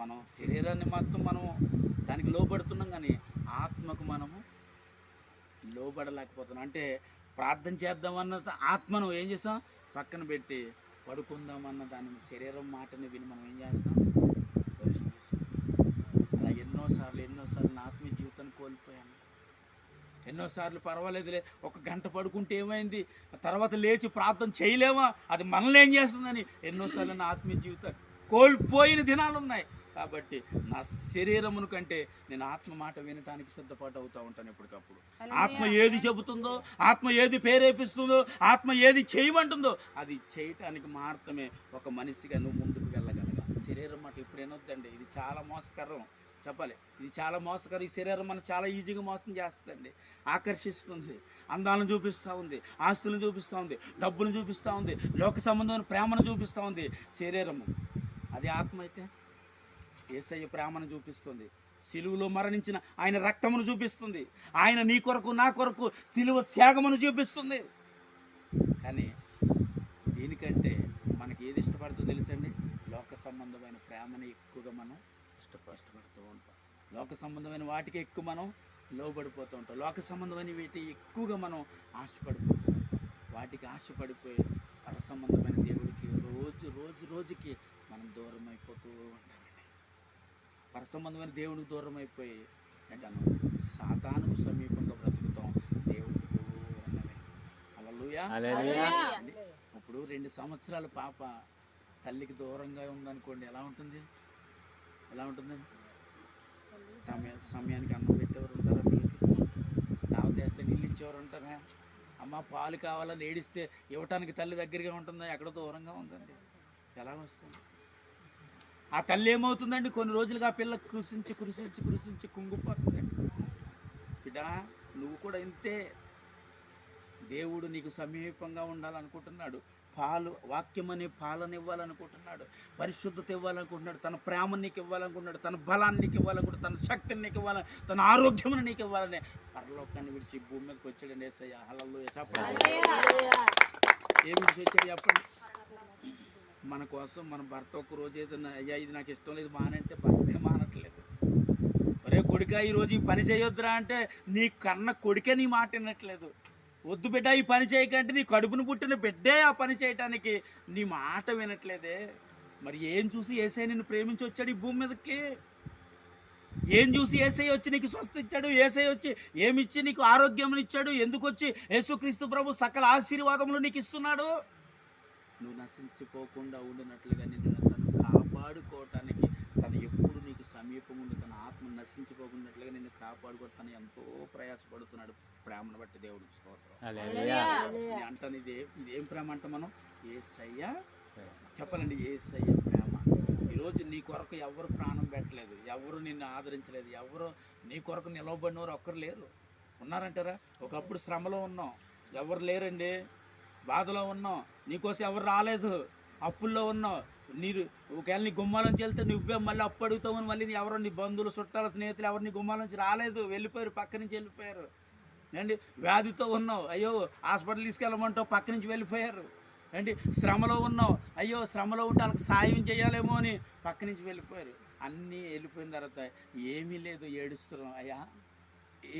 మనం శరీరాన్ని మొత్తం మనం దానికి లోబడుతున్నాం, కానీ ఆత్మకు మనము లోబడలేకపోతున్నాం. అంటే ప్రార్థన చేద్దామన్న ఆత్మను ఏం చేస్తాం, పక్కన పెట్టి పడుకుందామన్న దాని శరీరం మాటని విని మనం ఏం చేస్తాం, అలా ఎన్నోసార్లు నా ఆత్మీయ జీవితాన్ని కోల్పోయాను. ఎన్నోసార్లు పర్వాలేదులే, 1 గంట పడుకుంటే ఏమైంది, తర్వాత లేచి ప్రార్థన చేయలేమా, అది మనల్ని ఏం చేస్తుందని ఎన్నోసార్లు నా ఆత్మీయ జీవితాన్ని కోల్పోయిన దినాలు ఉన్నాయి. కాబట్టి నా శరీరమును కంటే నేను ఆత్మ మాట వినటానికి సిద్ధపాటు అవుతూ ఉంటాను ఎప్పటికప్పుడు. ఆత్మ ఏది చెబుతుందో, ఆత్మ ఏది ప్రేరేపిస్తుందో, ఆత్మ ఏది చేయమంటుందో అది చేయటానికి మాత్రమే ఒక మనిషిగా నువ్వు ముందుకు వెళ్ళగలగాలి. శరీరం మాట ఇప్పుడు ఏనొద్దండి, ఇది చాలా మోసకరం. చెప్పాలి, ఇది చాలా మోసకరం. ఈ శరీరం మనం చాలా ఈజీగా మోసం చేస్తుందండి, ఆకర్షిస్తుంది, అందాలను చూపిస్తూ ఉంది, ఆస్తులను చూపిస్తూ ఉంది, డబ్బును చూపిస్తూ ఉంది, లోక సంబంధమైన ప్రేమను చూపిస్తూ ఉంది శరీరము. అది ఆత్మ అయితే యేసయ్య ప్రేమను చూపిస్తుంది, సిలువలో మరణించిన ఆయన రక్తమును చూపిస్తుంది, ఆయన నీ కొరకు నా కొరకు సిలువ త్యాగమును చూపిస్తుంది. కానీ దీనికంటే మనకి ఏది ఇష్టపడుతుందో తెలుసండి, లోక సంబంధమైన ప్రేమని ఎక్కువగా మనం ఇష్టపడుతూ ఉంటాం. లోక సంబంధమైన వాటికి ఎక్కువ మనం లోబడిపోతూ ఉంటాం. లోక సంబంధమైన వీటి ఎక్కువగా మనం ఆశపడిపోతూ ఉంటాం. వాటికి ఆశపడిపోయి పర సంబంధమైన దేవుడికి రోజుకి మనం దూరం అయిపోతూ ఉంటామండి. పర సంబంధమైన దేవుడికి దూరం అయిపోయి అంటాను, సాతానుకు సమీపంగా బ్రతుకుతాం, దేవుడికి దూరంగానే. హల్లెలూయా. ఇప్పుడు 2 సంవత్సరాల పాప తల్లికి దూరంగా ఉందనుకోండి, ఎలా ఉంటుంది? సమయానికి అన్నం పెట్టేవారు ఉంటారా? పిల్లలకి దావ చేస్తే నీళ్ళు ఇచ్చేవారు ఉంటారా? అమ్మ పాలు కావాలని ఏడిస్తే ఇవ్వటానికి తల్లి దగ్గరగా ఉంటుందా? ఎక్కడో దూరంగా ఉందండి. ఎలా వస్తుంది? ఆ తల్లి ఏమవుతుందండి? కొన్ని రోజులుగా ఆ పిల్ల కృషించి కుంగిపోతుందండి. బిడ్డ, నువ్వు కూడా ఇంతే. దేవుడు నీకు సమీపంగా ఉండాలనుకుంటున్నాడు. వాక్యం అనే పాలన ఇవ్వాలనుకుంటున్నాడు, పరిశుద్ధత ఇవ్వాలనుకుంటున్నాడు, తన ప్రేమను నీకు ఇవ్వాలనుకుంటున్నాడు, తన బలాన్ని నీకు ఇవ్వాలనుకుంటున్నాడు, తన శక్తిని నీకు ఇవ్వాలని, తన ఆరోగ్యమును నీకు ఇవ్వాలని పరలోకాన్ని విడిచి భూమి మీదకి వచ్చాడు యేసయ్య. హల్లెలూయా. చెప్పండి, ఏమి విడిచి వచ్చాడు చెప్పండి? మన కోసం మన భర్త ఒక రోజు ఏదైనా, అయ్యా ఇది నాకు ఇష్టం లేదు మానంటే భర్తే మానట్లేదు. ఒరే కొడుకా, ఈరోజు ఈ పని చేయొద్దురా అంటే నీ కన్న కొడుకే నీ మాట వినట్లేదు. వద్దు బిడ్డ ఈ పని చేయకంటే నీ కడుపును పుట్టిన బిడ్డే ఆ పని చేయటానికి నీ మాట వినట్లేదే. మరి ఏం చూసి యేసయ్య నిన్ను ప్రేమించి వచ్చాడు ఈ భూమి మీదకి? ఏం చూసి యేసయ్య వచ్చి నీకు స్వస్థ ఇచ్చాడు? యేసయ్య వచ్చి ఏమిచ్చి నీకు ఆరోగ్యం ఇచ్చాడు? ఎందుకు వచ్చి యేసుక్రీస్తు ప్రభు సకల ఆశీర్వాదములు నీకు ఇస్తున్నాడు? నువ్వు నశించిపోకుండా ఉండినట్లుగా నిన్ను తను కాపాడుకోవటానికి, తను ఎప్పుడు నీకు సమీపం ఉండి తన ఆత్మ నశించిపోకున్నట్లుగా నిన్ను కాపాడుకోవడం తను ఎంతో ప్రయాసపడుతున్నాడు. ప్రేమను బట్టి దేవుడికి స్తోత్రం. అంటాను, ఇదేం ప్రేమ అంట? మనం యేసయ్య చెప్పాలండి, యేసయ్య ప్రేమ. ఈరోజు నీ కొరకు ఎవరు ప్రాణం పెట్టలేదు, ఎవరు నిన్ను ఆదరించలేదు, ఎవరు నీ కొరకు నిలవబడినవారు ఒక్కరు లేరు. ఉన్నారంటారా? ఒకప్పుడు శ్రమలో ఉన్నాం, ఎవరు లేరండి. బాధలో ఉన్నాం, నీకోసం ఎవరు రాలేదు. అప్పుల్లో ఉన్నావు, నీరు ఒకవేళ నీ గుమ్మాలోంచి వెళ్తే నువ్వే మళ్ళీ అప్పు అడుగుతామని మళ్ళీ ఎవరో నీ బంధువులు చుట్టాల స్నేహితులు ఎవరు నీ గుమ్మాలోంచి రాలేదు, వెళ్ళిపోయారు, పక్క నుంచి వెళ్ళిపోయారు. అండి, వ్యాధితో ఉన్నావు, అయ్యో హాస్పిటల్ తీసుకెళ్ళమంటావు, పక్క నుంచి వెళ్ళిపోయారు. అండి, శ్రమలో ఉన్నావు, అయ్యో శ్రమలో ఉంటే వాళ్ళకి సాయం చేయాలేమో అని పక్క నుంచి వెళ్ళిపోయారు. అన్నీ వెళ్ళిపోయిన తర్వాత ఏమీ లేదు, ఏడుస్తున్నాం. అయ్యా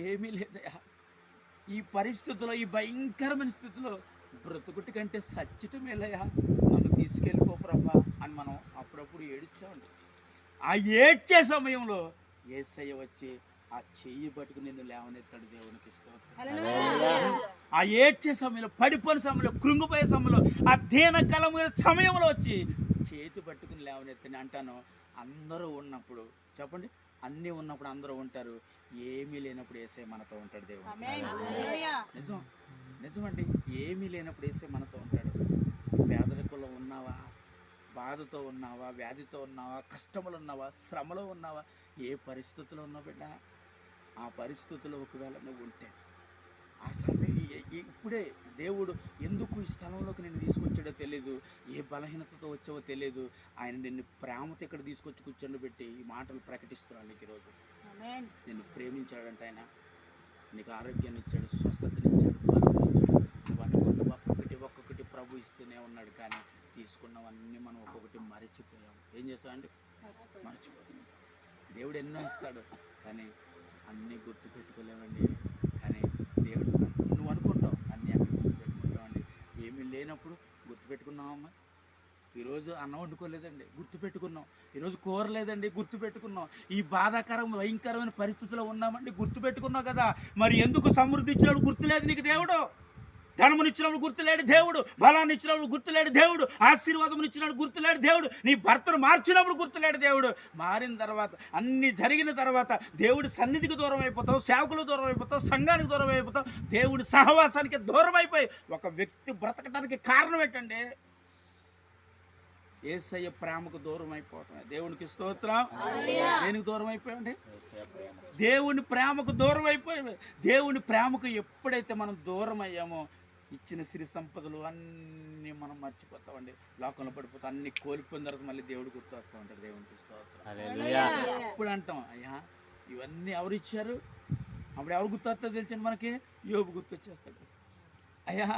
ఏమీ లేదయ్యా, ఈ పరిస్థితుల్లో, ఈ భయంకరమైన స్థితిలో బ్రతుకుటి కంటే సచ్చితమేలయ్యా, నన్ను తీసుకెళ్ళిపో ప్రభా అని మనం అప్పుడప్పుడు ఏడ్చామండి. ఆ ఏడ్చే సమయంలో యేసయ్య వచ్చి ఆ చెయ్యి పట్టుకుని నిన్ను లేవనెత్తాడు. దేవునికి స్తోత్రం. ఆ ఏడ్చే సమయంలో, పడిపోయిన సమయంలో, కృంగిపోయే సమయంలో, ఆ దీనకాలమైన సమయంలో వచ్చి చేతి పట్టుకుని లేవనెత్తని. అంటాను, అందరూ ఉన్నప్పుడు చెప్పండి, అన్నీ ఉన్నప్పుడు అందరూ ఉంటారు, ఏమీ లేనప్పుడు యేసయ్య మనతో ఉంటాడు. దేవుడు నిజమండి, ఏమీ లేనప్పుడు యేసయ్య మనతో ఉంటాడు. పేదరికంలో ఉన్నావా, బాధతో ఉన్నావా, వ్యాధితో ఉన్నావా, కష్టములు ఉన్నావా, శ్రమలో ఉన్నావా, ఏ పరిస్థితుల్లో ఉన్నావు బిడ్డ, ఆ పరిస్థితుల్లో ఒకవేళ నువ్వు ఉంటే ఆ సమయం ఇప్పుడే దేవుడు ఎందుకు ఈ స్థలంలోకి నిన్ను తీసుకొచ్చాడో తెలియదు, ఏ బలహీనతతో వచ్చావో తెలియదు. ఆయన నిన్ను ప్రేమతో ఇక్కడ తీసుకొచ్చి కూర్చొని పెట్టి ఈ మాటలు ప్రకటిస్తున్నాడు. నీకు ఈరోజు నిన్ను ప్రేమించాడంటే ఆయన నీకు ఆరోగ్యాన్ని ఇచ్చాడు, స్వస్థతనిచ్చాడు, బలం ఇచ్చాడు. నువ్వు అనుకుంటూ ఒక్కొక్కటి ప్రభు ఇస్తూనే ఉన్నాడు. కానీ తీసుకున్నవన్నీ మనం ఒక్కొక్కటి మర్చిపోయాం. ఏం చేస్తామండి? మర్చిపోతున్నాం. దేవుడు ఎన్నో ఇస్తాడు, కానీ అన్నీ గుర్తుపెట్టుకోలేమండి. కానీ దేవుడు నువ్వు అనుకుంటావు అన్నీ అన్నీ గుర్తుపెట్టుకుంటామండి. ఏమీ లేనప్పుడు గుర్తుపెట్టుకున్నామమ్మా. ఈరోజు అన్నం వండుకోలేదండి, గుర్తుపెట్టుకున్నాం. ఈరోజు కూర లేదండి, గుర్తుపెట్టుకున్నాం. ఈ భయంకరమైన పరిస్థితుల్లో ఉన్నామండి, గుర్తుపెట్టుకున్నావు కదా. మరి ఎందుకు సమృద్ధి ఇచ్చినప్పుడు గుర్తులేదు నీకు దేవుడు? ధనమునిచ్చినప్పుడు గుర్తులేడు దేవుడు, బలాన్ని ఇచ్చినప్పుడు గుర్తులేడు దేవుడు, ఆశీర్వాదం ఇచ్చినప్పుడు గుర్తులేడు దేవుడు, నీ భర్తను మార్చినప్పుడు గుర్తులేడు దేవుడు. మారిన తర్వాత, అన్ని జరిగిన తర్వాత దేవుడి సన్నిధికి దూరం అయిపోతావు, సేవకులకు దూరం అయిపోతావు, సంఘానికి దూరం అయిపోతావు, దేవుడి సహవాసానికి దూరం అయిపోయి ఒక వ్యక్తి బ్రతకడానికి కారణం ఏంటండి? యేసయ్య ప్రేమకు దూరం అయిపోవటం. దేవునికి స్తోత్రం. దేనికి దూరం అయిపోయామండి? దేవుని ప్రేమకు దూరం అయిపోయాము. దేవుని ప్రేమకు ఎప్పుడైతే మనం దూరం అయ్యామో ఇచ్చిన సిరి సంపదలు అన్నీ మనం మర్చిపోతామండి. లోకంలో పడిపోతాం, అన్ని కోల్పోయిన తర్వాత మళ్ళీ దేవుడు గుర్తు వస్తూ ఉంటాడు. దేవునికి స్తోత్రం. అప్పుడు అంటాం, అయ్యా ఇవన్నీ ఎవరు ఇచ్చారు? అప్పుడు ఎవరు గుర్తు వస్తుందో తెలిసింది మనకి? యోబు గుర్తు వచ్చేస్తాడు. అయ్యా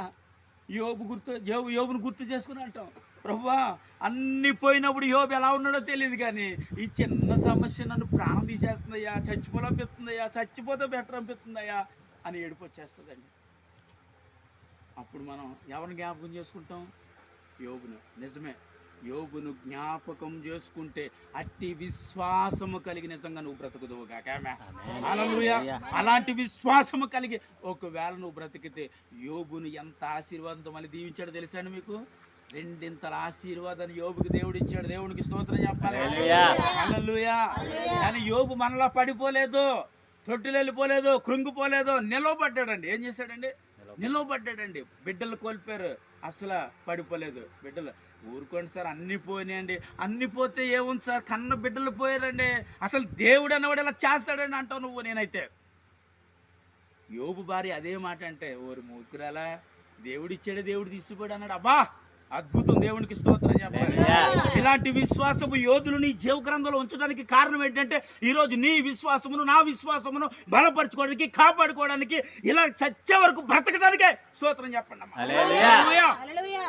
యోబును గుర్తు చేసుకుని అంటాం, ప్రభువా అన్ని పోయినప్పుడు యోబు ఎలా ఉన్నాడో తెలియదు, కానీ ఈ చిన్న సమస్య నన్ను ప్రాణం తీసేస్తుందయ్యా, చచ్చిపోలనిపిస్తుందయ్యా, చచ్చిపోతే బెటర్ అనిపిస్తుందయ్యా అని ఏడుపు వచ్చేస్తుందండి. అప్పుడు మనం ఎవరిని జ్ఞాపకం చేసుకుంటాం? యోబును. నిజమే, యోబును జ్ఞాపకం చేసుకుంటే అట్టి విశ్వాసము కలిగి నిజంగా నువ్వు బ్రతుకుదువుగాక. హల్లెలూయా. అలాంటి విశ్వాసము కలిగి ఒకవేళ నువ్వు బ్రతికితే యోబును ఎంత ఆశీర్వాదంతో మళ్ళీ దీవించాడు తెలుసా అండి మీకు? రెండింతల ఆశీర్వాదాన్ని యోబుకి దేవుడు ఇచ్చాడు. దేవునికి స్తోత్రం చెప్పాలి. హల్లెలూయా. కానీ యోబు మనలా పడిపోలేదు, తొట్టిలు వెళ్ళిపోలేదు, కృంగిపోలేదు, నిలవబడ్డాడండి. ఏం చేశాడండి? నిలవబడ్డాడండి. బిడ్డలు కోల్పోయారు, అసలు పడిపోలేదు. బిడ్డలు ఊరుకోండి సార్, అన్ని పోయినాయండి. అన్ని పోతే ఏముంది సార్, కన్న బిడ్డలు పోయారండి. అసలు దేవుడు అన్నవాడు ఇలా చేస్తాడండి అంటావు నువ్వు. నేనైతే యోబు భార్య అదే మాట అంటే, ఓరి మూర్ఖురాలా, దేవుడిచ్చాడే దేవుడు తీసిపోయాడు అన్నాడు. అబ్బా అద్భుతం. దేవునికి స్తోత్రం చెప్పాలి. ఇలాంటి విశ్వాసము యోధులు నీ జీవ గ్రంథంలో ఉంచడానికి కారణం ఏంటంటే, ఈరోజు నీ విశ్వాసమును నా విశ్వాసమును బలపరచుకోవడానికి, కాపాడుకోవడానికి, ఇలా చచ్చే వరకు బ్రతకడానికే స్తోత్రం చెప్పండి.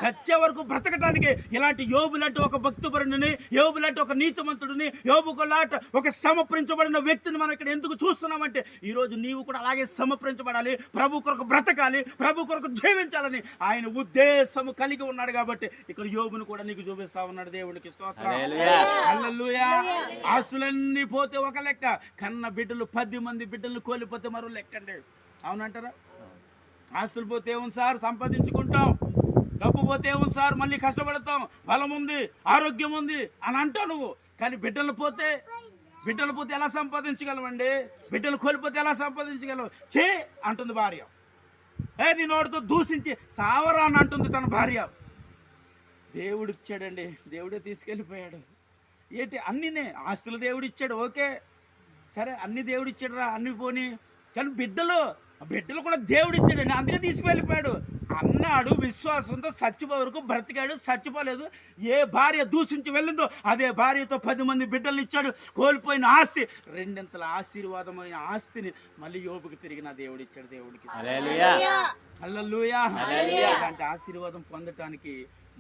చచ్చే వరకు బ్రతకడానికి ఇలాంటి యోబు లాంటి ఒక భక్తిపరుడిని, యోబు లాంటి ఒక నీతిమంతుడిని, యోబు లాంటి ఒక సమర్పించబడిన వ్యక్తిని మనం ఇక్కడ ఎందుకు చూస్తున్నామంటే, ఈరోజు నీవు కూడా అలాగే సమర్పించబడాలి, ప్రభు కొరకు బ్రతకాలి, ప్రభు కొరకు జీవించాలని ఆయన ఉద్దేశము కలిగి ఉన్నాడు. కాబట్టి ఇక్కడ యోబును కూడా నీకు చూపిస్తా ఉన్నాడు. దేవునికి స్తోత్రం. హల్లెలూయా. ఆస్తులన్నీ పోతే ఒక లెక్క, కన్న బిడ్డలు 10 మంది బిడ్డలు కోల్పోతే మరో లెక్కండి. అవునంటారా? ఆస్తులు పోతే ఏముంది సార్, సంపాదించుకుంటాం. డబ్బు పోతే ఏముంది సార్, మళ్ళీ కష్టపడతాం. బలం ఉంది, ఆరోగ్యం ఉంది అని అంటావు నువ్వు. కానీ బిడ్డలు పోతే ఎలా సంపాదించగలమండి? బిడ్డలు కోల్పోతే ఎలా సంపాదించగలవు? చే అంటుంది భార్య. నీ నోటితో దూషించి సావరా అని అంటుంది తన భార్య. దేవుడు ఇచ్చాడండి, దేవుడే తీసుకెళ్ళిపోయాడు. ఏంటి అన్నీనే ఆస్తులు దేవుడు ఇచ్చాడు, ఓకే సరే, అన్ని దేవుడు ఇచ్చాడు రా, అన్ని పోనీ. కానీ బిడ్డలు కూడా దేవుడు ఇచ్చాడండి, అందుకే తీసుకువెళ్ళిపోయాడు అన్నాడు. విశ్వాసంతో చచ్చిపోయే వరకు బ్రతికాడు, చచ్చిపోలేదు. ఏ భార్య దూషించి వెళ్ళిందో అదే భార్యతో 10 మంది బిడ్డలు ఇచ్చాడు. కోల్పోయిన ఆస్తి, రెండింతల ఆశీర్వాదమైన ఆస్తిని మళ్ళీ యోబుకి తిరిగి నా దేవుడు ఇచ్చాడు. దేవుడికి హల్లెలూయా. అలాంటి ఆశీర్వాదం పొందటానికి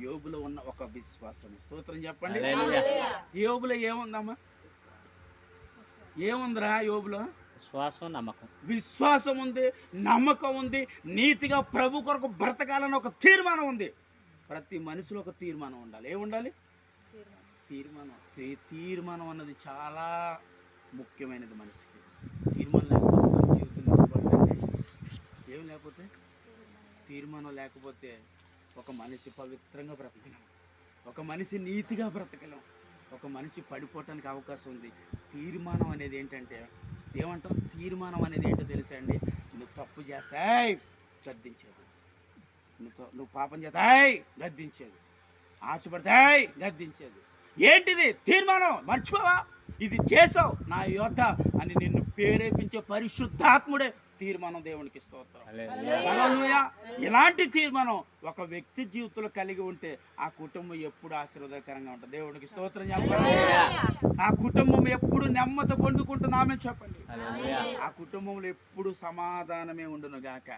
యోబులో ఉన్న ఒక విశ్వాసం. స్తోత్రం చెప్పండి. యోబులో ఏముందమ్మా? ఏముందిరా యోబులో? విశ్వాసం ఉంది, నమ్మకం ఉంది, నీతిగా ప్రభు కొరకు బ్రతకాలని ఒక తీర్మానం ఉంది. ప్రతి మనిషిలో ఒక తీర్మానం ఉండాలి. ఏముండాలి? తీర్మానం అన్నది చాలా ముఖ్యమైనది మనిషికి. తీర్మానం లేకపోతే జీవితం ఏం లేకపోతే, తీర్మానం లేకపోతే ఒక మనిషి పవిత్రంగా బ్రతకలేం, ఒక మనిషి నీతిగా బ్రతకలేం, ఒక మనిషి పడిపోవటానికి అవకాశం ఉంది. తీర్మానం అనేది ఏంటంటే, ఏమంటాం? తీర్మానం అనేది ఏంటో తెలుసా అండి? నువ్వు తప్పు చేస్తాయి గద్దించేది, నువ్వు పాపం చేస్తాయి గద్దించేది, ఆశపడతాయి గద్దించేది. ఏంటిది? తీర్మానం. మర్చిపోవా, ఇది చేసావు నా యోధ అని నిన్ను ప్రేరేపించే పరిశుద్ధాత్ముడే తీర్మానం. దేవునికి స్తోత్రం. హల్లెలూయా. ఇలాంటి తీర్మానం ఒక వ్యక్తి జీవితంలో కలిగి ఉంటే ఆ కుటుంబం ఎప్పుడు ఆశీర్వాదకరంగా ఉంటుంది. దేవునికి స్తోత్రం చెప్పండి. ఆ కుటుంబం ఎప్పుడు నెమ్మది పొందుకుంటున్నామని చెప్పండి. ఆ కుటుంబంలో ఎప్పుడు సమాధానమే ఉండును గాక.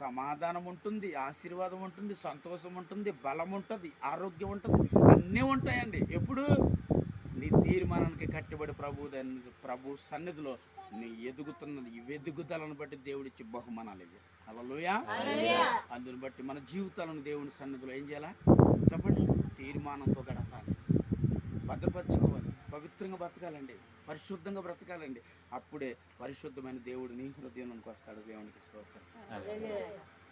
సమాధానం ఉంటుంది, ఆశీర్వాదం ఉంటుంది, సంతోషం ఉంటుంది, బలం ఉంటుంది, ఆరోగ్యం ఉంటుంది, అన్నీ ఉంటాయండి. ఎప్పుడు నీ తీర్మానానికి కట్టుబడి ప్రభు సన్నిధిలో నీ ఎదుగుతున్నది, ఈ ఎదుగుదలను బట్టి దేవుడిచ్చి బహుమానాలు ఇవి. హల్లెలూయా. అందుని బట్టి మన జీవితాలను దేవుని సన్నిధిలో ఏం చేయాలా చెప్పండి? తీర్మానంతో గడపాలి, భద్రపరచుకోవాలి, పవిత్రంగా బ్రతకాలండి, పరిశుద్ధంగా బ్రతకాలండి. అప్పుడే పరిశుద్ధమైన దేవుడు నీ హృదయంలోకి వస్తాడు. దేవునికి స్తోత్రం.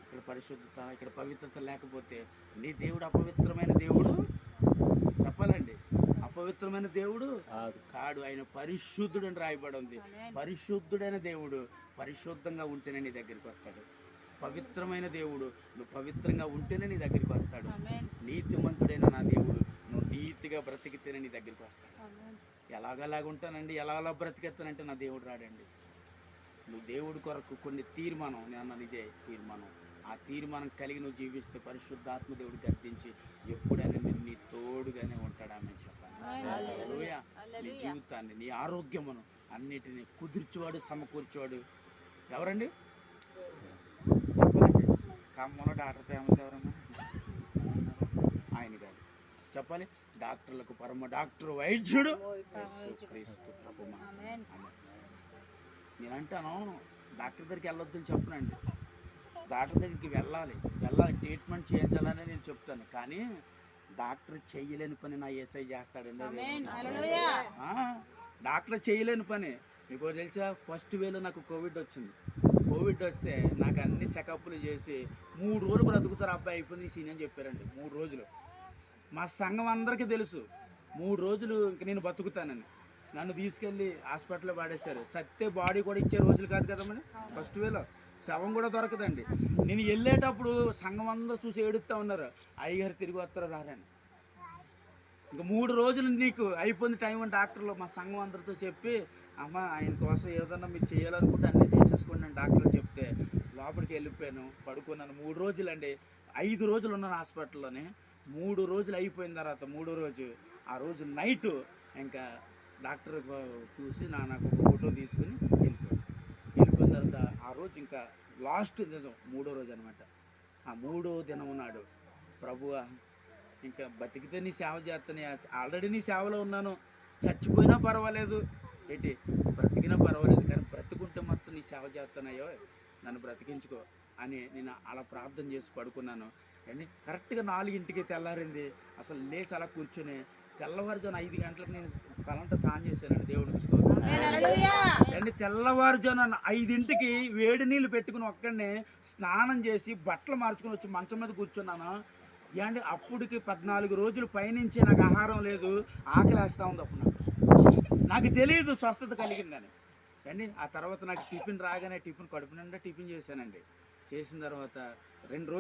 ఇక్కడ పరిశుద్ధత, ఇక్కడ పవిత్రత లేకపోతే నీ దేవుడు అపవిత్రమైన దేవుడు చెప్పాలండి. అపవిత్రమైన దేవుడు కాడు, ఆయన పరిశుద్ధుడు అని రాయబడి ఉంది. పరిశుద్ధుడైన దేవుడు పరిశుద్ధంగా ఉంటేనే నీ దగ్గరికి వస్తాడు. పవిత్రమైన దేవుడు నువ్వు పవిత్రంగా ఉంటేనే నీ దగ్గరికి వస్తాడు. నీతిమంతుడైన నా దేవుడు నువ్వు నీతిగా బ్రతికితేనే నీ దగ్గరికి వస్తాడు. ఎలాగలాగా ఉంటానండి, ఎలా బ్రతికేస్తానంటే నా దేవుడు రాడండి. నువ్వు దేవుడి కొరకు కొన్ని తీర్మానం, నేను అన్నది ఇదే తీర్మానం. ఆ తీర్మానం కలిగి నువ్వు జీవిస్తే పరిశుద్ధాత్మ దేవుడు గర్తించి ఎప్పుడైనా నీ తోడుగానే ఉంటాడని చెప్పాలి. హల్లెలూయా. నీ జీవితాన్ని, నీ ఆరోగ్యమును అన్నిటినీ కుదిర్చేవాడు, సమకూర్చేవాడు ఎవరండి? చెప్పాలండి. ఖమ్మంలో డాక్టర్ ఫేమస్ ఎవరన్నా? ఆయన గారు చెప్పాలి. డాక్టర్లకు పరమ డాక్టర్ వైద్యుడు క్రీస్తు ప్రభుమా. నేను అంటాను డాక్టర్ దగ్గరికి వెళ్ళొద్దని చెప్పనండి. డాక్టర్ దగ్గరికి వెళ్ళాలి, ట్రీట్మెంట్ చేయించాలని నేను చెప్తాను. కానీ డాక్టర్ చేయలేని పని నా యేసయ్య చేస్తాడండి. డాక్టర్ చేయలేని పని. మీకు తెలుసా, ఫస్ట్ వేలో నాకు కోవిడ్ వచ్చింది. కోవిడ్ వస్తే నాకు అన్ని చెకప్లు చేసి 3 రోజులు బ్రతుకుతారు అబ్బాయి, అయిపోయింది సీన్ అని చెప్పారండి. 3 రోజులు మా సంఘం అందరికీ తెలుసు 3 రోజులు ఇంక నేను బతుకుతానని. నన్ను తీసుకెళ్ళి హాస్పిటల్లో పాడేశారు. సత్తే బాడీ కూడా ఇచ్చే రోజులు కాదు కదా మరి. ఫస్ట్ వేలో శవం కూడా దొరకదండి. నేను వెళ్ళేటప్పుడు సంఘం అందరూ చూసి ఏడుస్తూ ఉన్నారు, అయ్యగారు తిరిగి వస్తారో రారని. ఇంకా 3 రోజులు నీకు అయిపోయింది టైం అని డాక్టర్లు మా సంఘం అందరితో చెప్పి, అమ్మ ఆయన కోసం ఏదన్నా మీరు చేయాలనుకుంటే అన్నీ చేసేసుకోండి అని డాక్టర్లు చెప్తే లోపలికి వెళ్ళిపోయాను, పడుకున్నాను. 3 రోజులు అండి, 5 రోజులు ఉన్నాను హాస్పిటల్లోనే. 3 రోజులు అయిపోయిన తర్వాత 3వ రోజు, ఆ రోజు నైటు ఇంకా డాక్టర్ చూసి నాకు ఒక ఫోటో తీసుకుని వెళ్ళిపోయిన తర్వాత ఆ రోజు ఇంకా లాస్ట్ దినం 3వ రోజు అనమాట. ఆ 3వ దినం ఉన్నాడు, ప్రభువా ఇంకా బతికితే నీ సేవ చేస్తాను, ఆల్రెడీ నీ సేవలో ఉన్నాను, చచ్చిపోయినా పర్వాలేదు, ఏంటి బ్రతికినా పర్వాలేదు, కానీ బ్రతుకుంటే మొత్తం నీ సేవ చేస్తానయ్యో, నన్ను బ్రతికించుకో అని నేను అలా ప్రార్థన చేసి పడుకున్నాను. అండి కరెక్ట్గా 4ంటికి తెల్లారింది. అసలు లేచి అలా కూర్చొని తెల్లవారుజాను 5 గంటలకు నేను తలంతా తాను చేశానండి. దేవుడికి స్తోత్రం అండి. తెల్లవారుజాను 5ంటికి వేడి నీళ్ళు పెట్టుకుని ఒక్కడినే స్నానం చేసి బట్టలు మార్చుకుని వచ్చి మంచం మీద కూర్చున్నాను. ఏంటి అప్పటికి 14 రోజులు పైనుంచి నాకు ఆహారం లేదు, ఆకలి వేస్తూ ఉంది. అప్పుడు నాకు తెలియదు స్వస్థత కలిగిందని. అండి ఆ తర్వాత నాకు టిఫిన్ రాగానే కడుపు నిండా టిఫిన్ చేశానండి. చేసిన తర్వాత 2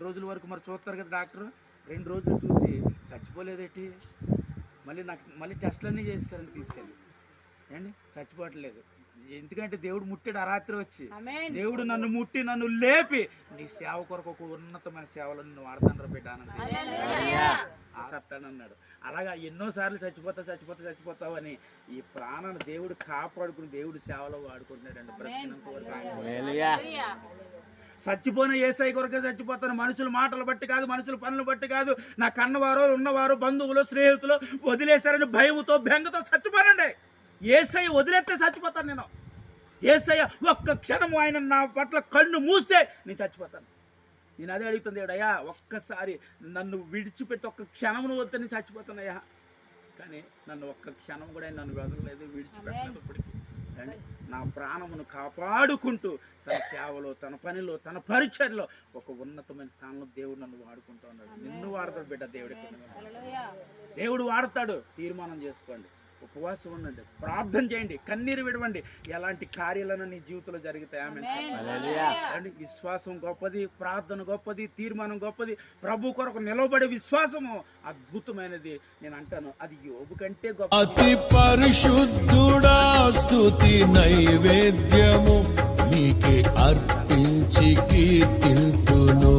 రోజుల వరకు మరి చూస్తారు కదా డాక్టర్. 2 రోజులు చూసి చచ్చిపోలేదేంటి, మళ్ళీ టెస్ట్లన్నీ చేస్తారని తీసుకెళ్ళి. అండి చచ్చిపోవట్లేదు. ఎందుకంటే దేవుడు ముట్టాడు ఆ రాత్రి వచ్చి. దేవుడు నన్ను ముట్టి నన్ను లేపి నీ సేవ కొరకు ఒక ఉన్నతమైన సేవలో నిన్ను వాడతాను బిడ్డానని చెప్తానన్నాడు. అలాగా ఎన్నోసార్లు చచ్చిపోతావు అని ఈ ప్రాణాన్ని దేవుడు కాపాడుకుని దేవుడు సేవలో వాడుకుంటున్నాడండి. బ్రతికినంత వరకు చచ్చిపోయిన యేసయ్య కొరకే చచ్చిపోతాను. మనుషుల మాటలు బట్టి కాదు, మనుషుల పనులు బట్టి కాదు. నా కన్నవారు ఉన్నవారు బంధువులు స్నేహితులు వదిలేశారని భయంతో బెంగతో చచ్చిపోనండి. యేసయ్య వదిలేస్తే చచ్చిపోతాను నేను. యేసయ్య ఒక్క క్షణము ఆయన నా పట్ల కన్ను మూస్తే నేను చచ్చిపోతాను. నేను అదే అడుగుతుంది, దేవుడయ్యా ఒక్కసారి నన్ను విడిచిపెట్టి ఒక్క క్షణమును వదిలితే నేను చచ్చిపోతానయ్యా. కానీ నన్ను ఒక్క క్షణం కూడా నన్ను వదలలేదు, విడిచిపెట్టలేదు. ఇప్పటికీ అండి నా ప్రాణమును కాపాడుకుంటూ తన సేవలో, తన పనిలో, తన పరిచర్లో ఒక ఉన్నతమైన స్థానంలో దేవుడు నన్ను వాడుకుంటూ ఉన్నాడు. నిన్ను వాడతాడు బిడ్డ. దేవుడు వాడతాడు. తీర్మానం చేసుకోండి, ఉపవాసం ఉండండి, ప్రార్థన చేయండి, కన్నీరు విడవండి. ఎలాంటి కార్యాలను నీ జీవితంలో జరుగుతాయి. ఆమె విశ్వాసం గొప్పది, ప్రార్థన గొప్పది, తీర్మానం గొప్పది. ప్రభు కొరకు నిలబడే విశ్వాసము అద్భుతమైనది. నేను అంటాను అది యోబు కంటే గొప్ప. అతి పరిశుద్ధుడా స్తుతి నైవేద్యము నీకే అర్పించి కీర్తింతును.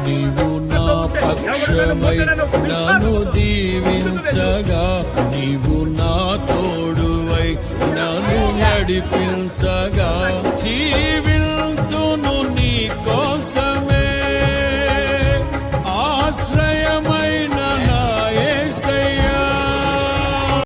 నీవు నా పక్షమై నన్ను దీవించగా, నీవు నా తోడువై నన్ను నడిపించగా,